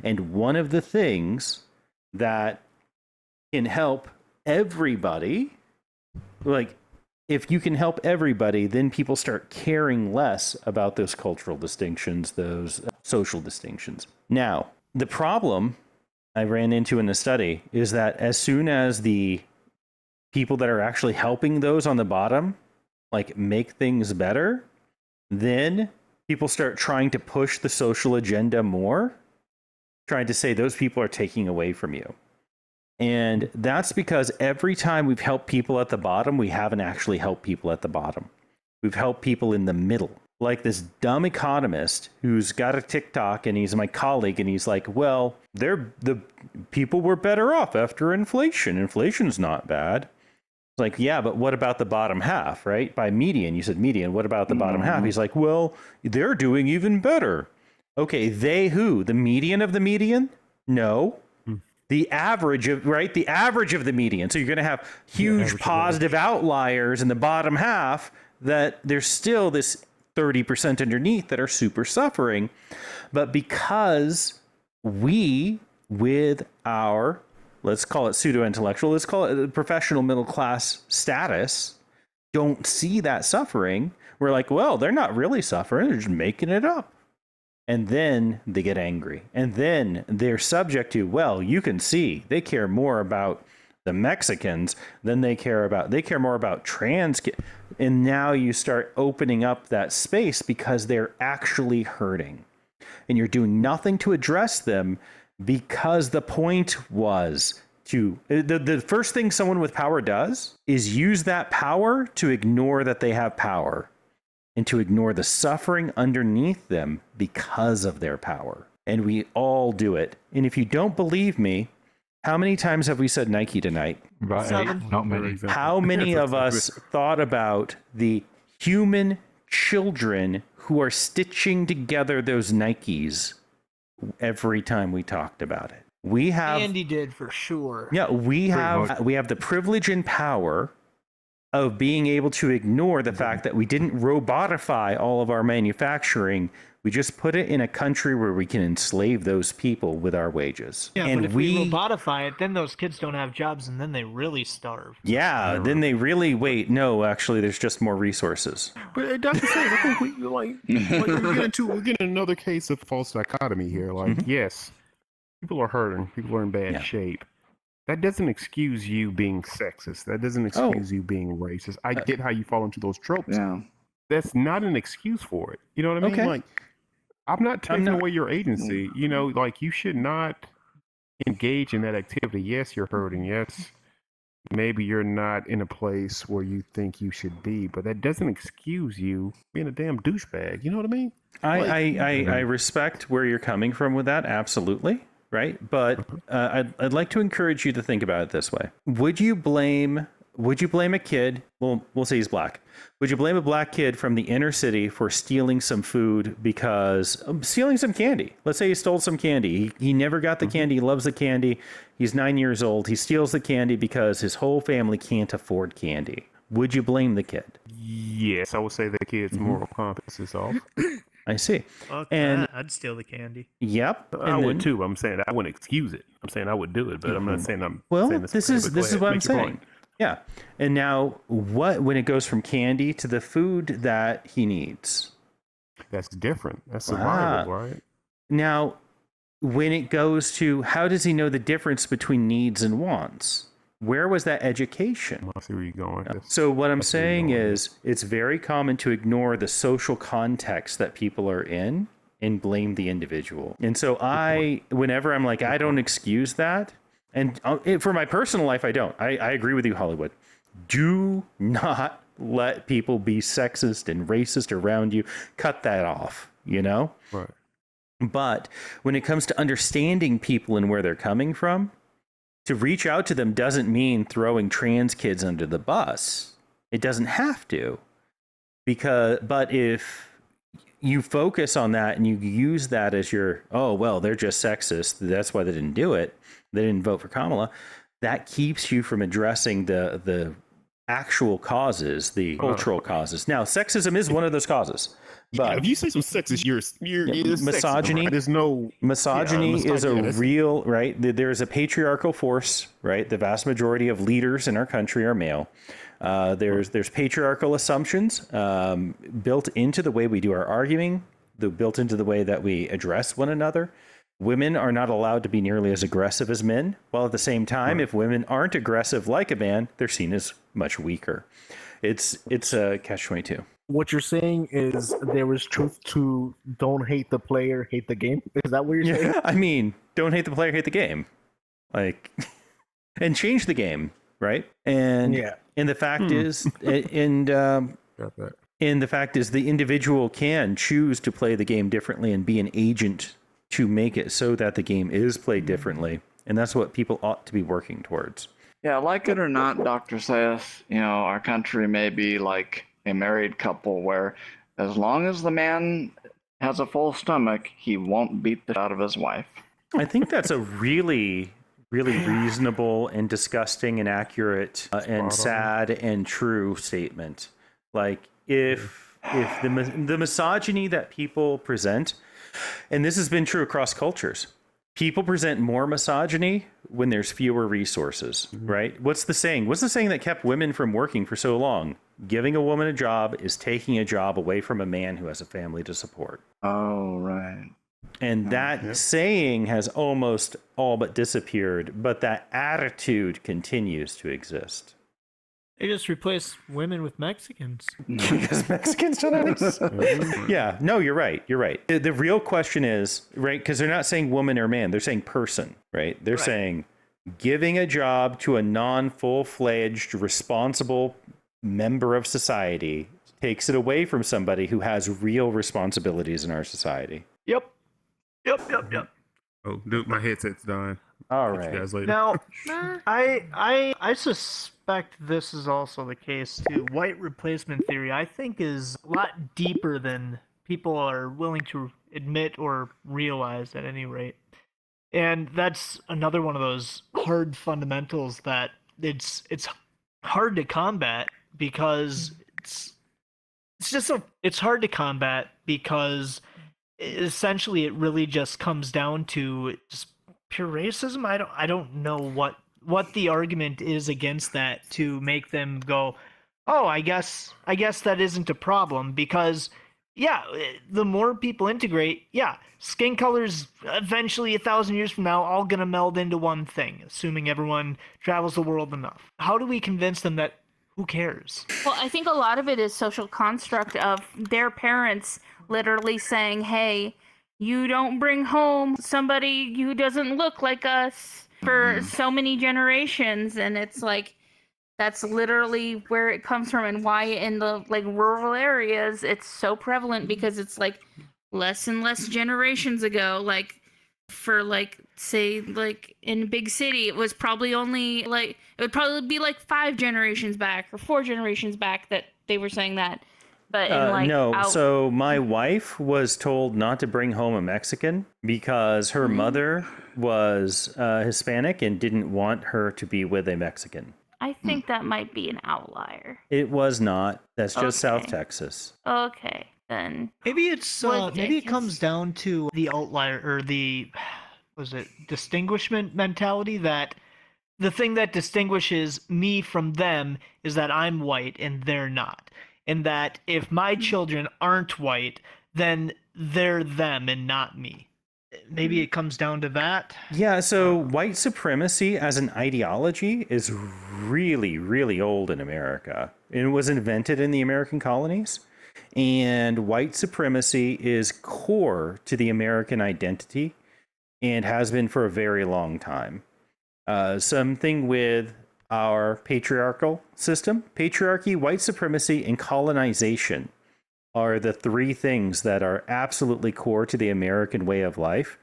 And one of the things that can help everybody, like, if you can help everybody, then people start caring less about those cultural distinctions, those social distinctions. Now, the problem I ran into in the study is that as soon as the people that are actually helping those on the bottom, like, make things better, then people start trying to push the social agenda more, trying to say those people are taking away from you. And that's because every time we've helped people at the bottom, we haven't actually helped people at the bottom. We've helped people in the middle. Like this dumb economist who's got a TikTok, and he's my colleague, and he's like, well, the people were better off after inflation. Inflation's not bad. It's like, yeah, but what about the bottom half, right? By median, you said median. What about the bottom half? He's like, well, they're doing even better. Okay, they who? The median of the median? No. The average of, right? The average of the median. So you're going to have huge positive outliers in the bottom half, that there's still this 30% underneath that are super suffering. But because we, with our, let's call it pseudo-intellectual, let's call it professional middle class status, don't see that suffering, we're like, well, they're not really suffering, they're just making it up. And then they get angry. And then they're subject to, well, you can see they care more about the Mexicans than they care more about trans kids. And now you start opening up that space because they're actually hurting. And you're doing nothing to address them, because the point was to, the first thing someone with power does is use that power to ignore that they have power, and to ignore the suffering underneath them because of their power. And we all do it. And if you don't believe me, how many times have we said Nike tonight? Right, 7. Not many. How many of us thought about the human children who are stitching together those Nikes every time we talked about it? We have... Andy did, for sure. Yeah, we have the privilege and power of being able to ignore the fact that we didn't robotify all of our manufacturing. We just put it in a country where we can enslave those people with our wages. Yeah, and but if we robotify it, then those kids don't have jobs, and then they really starve. Yeah, then they really wait. No, actually, there's just more resources. But Dr. Sanders, I think we're getting another case of false dichotomy here. Like, yes, people are hurting. People are in bad shape. That doesn't excuse you being sexist. That doesn't excuse you being racist. I get how you fall into those tropes. Yeah. That's not an excuse for it. You know what I mean? Okay. Like, I'm not taking away your agency. You know, like, you should not engage in that activity. Yes, you're hurting. Yes, maybe you're not in a place where you think you should be, but that doesn't excuse you being a damn douchebag. You know what I mean? I respect where you're coming from with that. Absolutely. Right. But I'd like to encourage you to think about it this way. Would you blame a kid? Well, we'll say he's black. Would you blame a black kid from the inner city for stealing some food because stealing some candy? Let's say he stole some candy. He never got the candy. He loves the candy. He's 9 years old. He steals the candy because his whole family can't afford candy. Would you blame the kid? Yes, I would say the kid's moral compass is off. I see. And I'd steal the candy. Yep. I would too. I'm saying I wouldn't excuse it. I'm saying I would do it, but I'm not saying I'm. Well, saying this is what I'm saying. Yeah. And now, when it goes from candy to the food that he needs? That's different. That's survival, right? Now, when it goes to how does he know the difference between needs and wants? Where was that education? I see where you're going. So what I'm saying is it's very common to ignore the social context that people are in and blame the individual. And so whenever I'm like, I don't excuse that, And for my personal life, I don't. I agree with you, Hollywood. Do not let people be sexist and racist around you. Cut that off, you know? Right. But when it comes to understanding people and where they're coming from, to reach out to them doesn't mean throwing trans kids under the bus. It doesn't have to. But if you focus on that and you use that as your, oh, well, they're just sexist, that's why they didn't do it, they didn't vote for Kamala, that keeps you from addressing the actual causes, the cultural causes. Now, sexism is one of those causes. But if you say some sexist, you're misogyny. Sexism, right? There's no misogyny is a real, right? There's a patriarchal force, right? The vast majority of leaders in our country are male. There's patriarchal assumptions built into the way we do our arguing, built into the way that we address one another. Women are not allowed to be nearly as aggressive as men, while at the same time, if women aren't aggressive like a man, they're seen as much weaker. It's a catch-22. What you're saying is there is truth to don't hate the player, hate the game? Is that what you're saying? I mean, don't hate the player, hate the game. Like, and change the game, right? And the fact is, and the fact is the individual can choose to play the game differently and be an agent to make it so that the game is played differently. And that's what people ought to be working towards. Yeah, like it or not, Dr. Sayas, our country may be like a married couple where as long as the man has a full stomach, he won't beat the shit out of his wife. I think that's a really reasonable and disgusting and accurate and sad and true statement. Like if the misogyny that people present, and this has been true across cultures, people present more misogyny when there's fewer resources, right? What's the saying? What's the saying that kept women from working for so long? Giving a woman a job is taking a job away from a man who has a family to support. Oh, right. And that saying has almost all but disappeared, but that attitude continues to exist. They just replace women with Mexicans. Because Mexicans don't exist. Yeah, no, you're right. You're right. The real question is, right, because they're not saying woman or man, they're saying person, right? They're saying giving a job to a non-full-fledged, responsible member of society takes it away from somebody who has real responsibilities in our society. Yep. Oh, dude, my headset's dying. All Catch right. you guys later. Now, I suspect this is also the case too. White replacement theory, I think, is a lot deeper than people are willing to admit or realize at any rate. And that's another one of those hard fundamentals that it's hard to combat because it's hard to combat because essentially it really just comes down to just pure racism. I don't know what the argument is against that to make them go, oh, I guess that isn't a problem because the more people integrate, skin colors eventually 1,000 years from now all gonna meld into one thing, assuming everyone travels the world enough. How do we convince them that who cares? Well, I think a lot of it is social construct of their parents literally saying, hey, you don't bring home somebody who doesn't look like us for so many generations. And it's like, that's literally where it comes from and why in the rural areas it's so prevalent because it's less and less generations ago. For say in big city, it was probably only it would probably be 5 generations back or 4 generations back that they were saying that. But so my wife was told not to bring home a Mexican because her mother was Hispanic and didn't want her to be with a Mexican. I think that might be an outlier. It was not. That's just South Texas. Okay, then. Maybe it comes down to the outlier or the distinguishment mentality, that the thing that distinguishes me from them is that I'm white and they're not. And that if my children aren't white, then they're them and not me. Maybe it comes down to that. Yeah, so white supremacy as an ideology is really, really old in America. It was invented in the American colonies. And white supremacy is core to the American identity and has been for a very long time. Something with our patriarchal system. Patriarchy, white supremacy, and colonization are the three things that are absolutely core to the American way of life.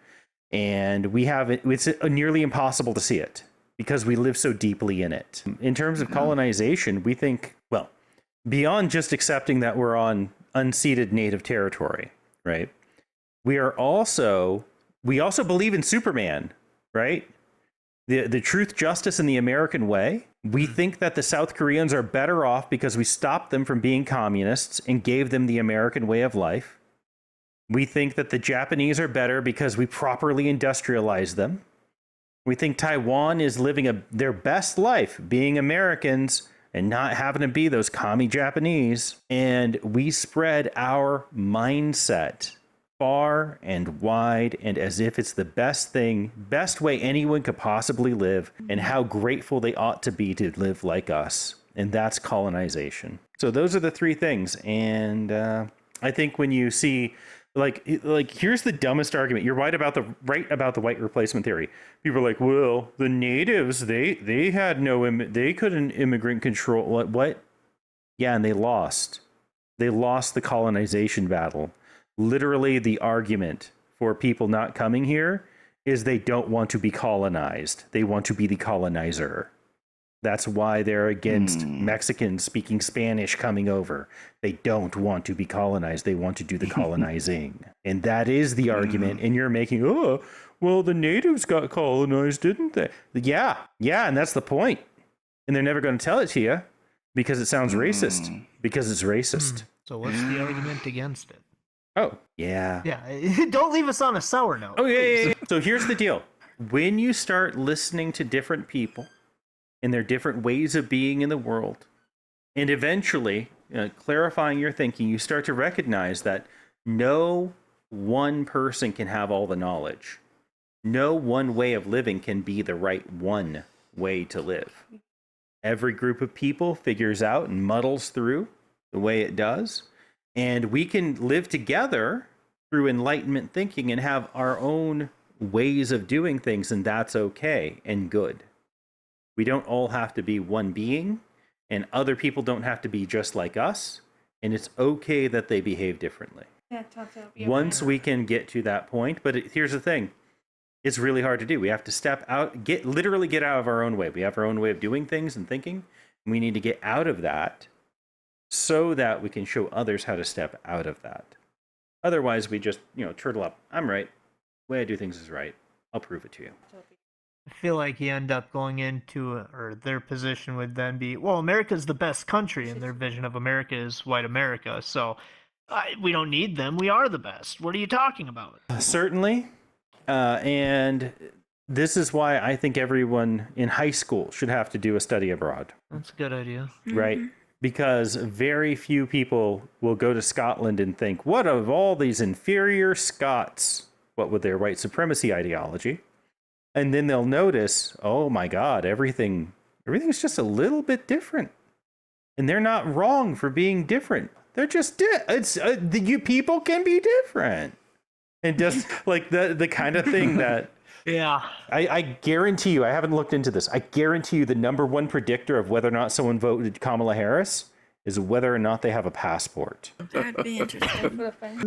And we have it, it's nearly impossible to see it because we live so deeply in it. In terms of colonization, we think, well, beyond just accepting that we're on unceded native territory, right? We also believe in Superman, right? The truth, justice, and the American way. We think that the South Koreans are better off because we stopped them from being communists and gave them the American way of life. We think that the Japanese are better because we properly industrialized them. We think Taiwan is living their best life being Americans and not having to be those commie Japanese. And we spread our mindset far and wide and as if it's the best way anyone could possibly live and how grateful they ought to be to live like us. And that's colonization. So those are the three things. And I think when you see like here's the dumbest argument. You're right about the white replacement theory. People are like, well, the natives, they couldn't immigrant control. What? Yeah, and they lost the colonization battle. Literally, the argument for people not coming here is they don't want to be colonized. They want to be the colonizer. That's why they're against Mexicans speaking Spanish coming over. They don't want to be colonized. They want to do the colonizing. And that is the argument. And you're making, oh, well, the natives got colonized, didn't they? Yeah, and that's the point. And they're never going to tell it to you because it sounds racist. Because it's racist. So what's the argument against it? Oh, yeah. Yeah, don't leave us on a sour note. Oh, yeah. So here's the deal. When you start listening to different people and their different ways of being in the world, and eventually clarifying your thinking, you start to recognize that no one person can have all the knowledge. No one way of living can be the right one way to live. Every group of people figures out and muddles through the way it does. And we can live together through enlightenment thinking and have our own ways of doing things, and that's okay and good. We don't all have to be one being, and other people don't have to be just like us, and it's okay that they behave differently. Once we can get to that point, but here's the thing. It's really hard to do. We have to step out, literally get out of our own way. We have our own way of doing things and thinking, and we need to get out of that so that we can show others how to step out of that. Otherwise, we just, turtle up. I'm right. The way I do things is right. I'll prove it to you. I feel like you end up going into, or their position would then be, well, America's the best country, and their vision of America is white America, so we don't need them. We are the best. What are you talking about? Certainly. And this is why I think everyone in high school should have to do a study abroad. That's a good idea. Right? Because very few people will go to Scotland and think, what of all these inferior Scots, what with their white supremacy ideology? And then they'll notice, oh my God, everything's just a little bit different. And they're not wrong for being different. They're just, you people can be different. And just like the kind of thing that, yeah, I guarantee you, I haven't looked into this. I guarantee you the number one predictor of whether or not someone voted Kamala Harris is whether or not they have a passport. That'd be interesting.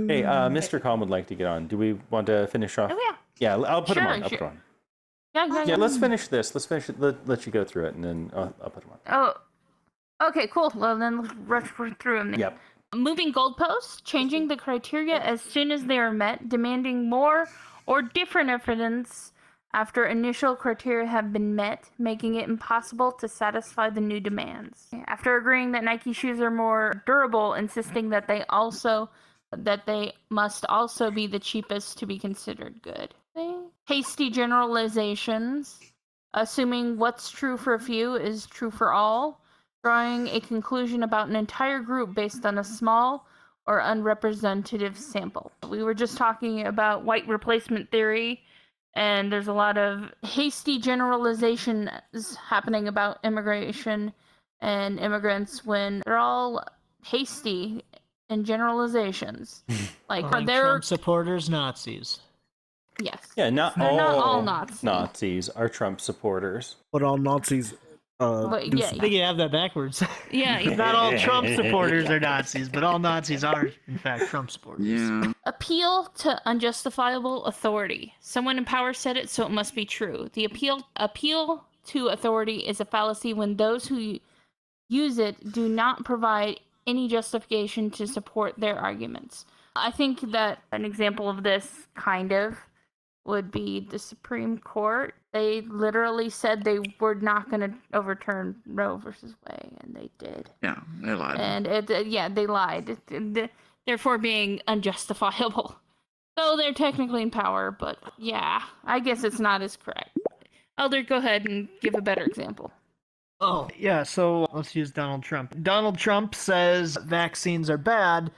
Hey, Mr. Calm would like to get on. Do we want to finish off? Oh, yeah. Yeah, I'll put him on. Sure. I'll put him on. Yeah, let's finish this. Let's finish it. Let you go through it, and then I'll put him on. Oh, okay, cool. Well, then let's rush through them. Yep. Moving goalposts, changing the criteria as soon as they are met, demanding more or different evidence after initial criteria have been met, making it impossible to satisfy the new demands. After agreeing that Nike shoes are more durable, insisting that they must also be the cheapest to be considered good. Hasty generalizations, assuming what's true for a few is true for all, drawing a conclusion about an entire group based on a small or unrepresentative sample. We were just talking about white replacement theory, and there's a lot of hasty generalizations happening about immigration and immigrants when they're all hasty in generalizations. Trump supporters, Nazis. Yes. Yeah, not all Nazis. Nazis are Trump supporters. But all Nazis But, do yeah, support. I think you have that backwards. Yeah. Not all Trump supporters are Nazis, but all Nazis are, in fact, Trump supporters. Yeah. Appeal to unjustifiable authority. Someone in power said it, so it must be true. The appeal to authority is a fallacy when those who use it do not provide any justification to support their arguments. I think that an example of this kind of would be the Supreme Court. They literally said they were not going to overturn Roe versus Wade, and they did. Yeah, they lied. And they lied, therefore being unjustifiable. So they're technically in power, but yeah, I guess it's not as correct. Elder, go ahead and give a better example. Oh, yeah, so let's use Donald Trump. Donald Trump says vaccines are bad,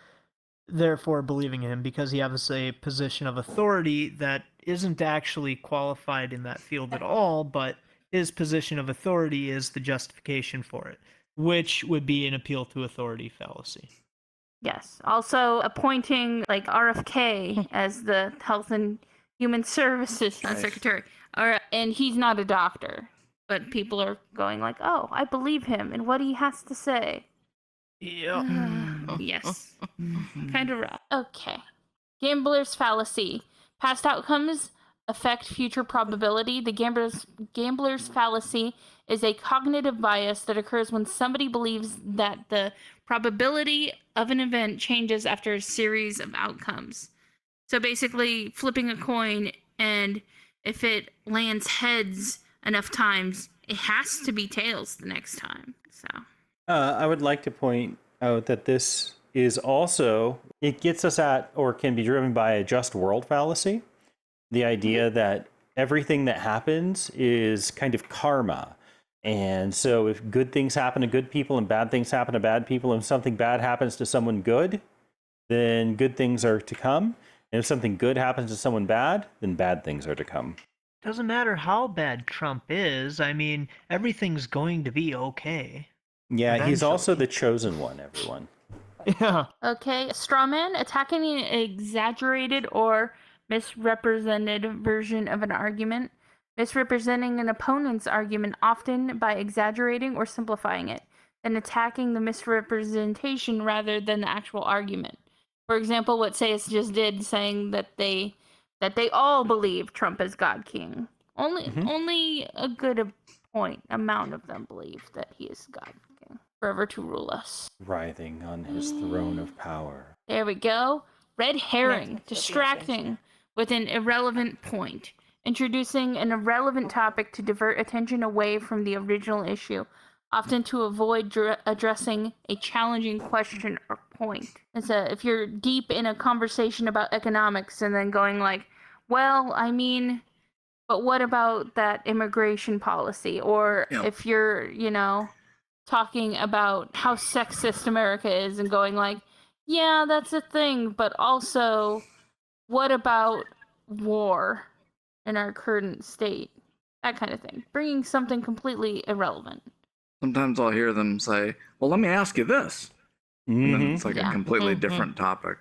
therefore believing him because he has a position of authority that isn't actually qualified in that field at all, but his position of authority is the justification for it, which would be an appeal to authority fallacy. Yes. Also, appointing like RFK as the Health and Human Services Secretary, and he's not a doctor, but people are going like, "Oh, I believe him and what he has to say." Yeah. Yes. Kind of rough. Okay. Gambler's fallacy. Past outcomes affect future probability. The gambler's fallacy is a cognitive bias that occurs when somebody believes that the probability of an event changes after a series of outcomes. So basically, flipping a coin, and if it lands heads enough times, it has to be tails the next time. So I would like to point out that this is also, it gets us at, or can be driven by, a just world fallacy. The idea that everything that happens is kind of karma. And so if good things happen to good people and bad things happen to bad people, and something bad happens to someone good, then good things are to come. And if something good happens to someone bad, then bad things are to come. Doesn't matter how bad Trump is. I mean, everything's going to be okay. Yeah, Eventually. he's also the chosen one, everyone. Yeah. Okay, straw man, attacking an exaggerated or misrepresented version of an argument, misrepresenting an opponent's argument often by exaggerating or simplifying it, and attacking the misrepresentation rather than the actual argument. For example, what Sayus just did, saying that they all believe Trump is God King. Only a good amount of them believe that he is God King, forever to rule us, Writhing on his throne of power. There we go. Red herring, distracting with an irrelevant point, introducing an irrelevant topic to divert attention away from the original issue, often to avoid addressing a challenging question or point. If you're deep in a conversation about economics and then going like, well, I mean, but what about that immigration policy? Or if you're, talking about how sexist America is and going like, yeah, that's a thing, but also, what about war in our current state? That kind of thing. Bringing something completely irrelevant. Sometimes I'll hear them say, well, let me ask you this. And then it's like a completely different topic.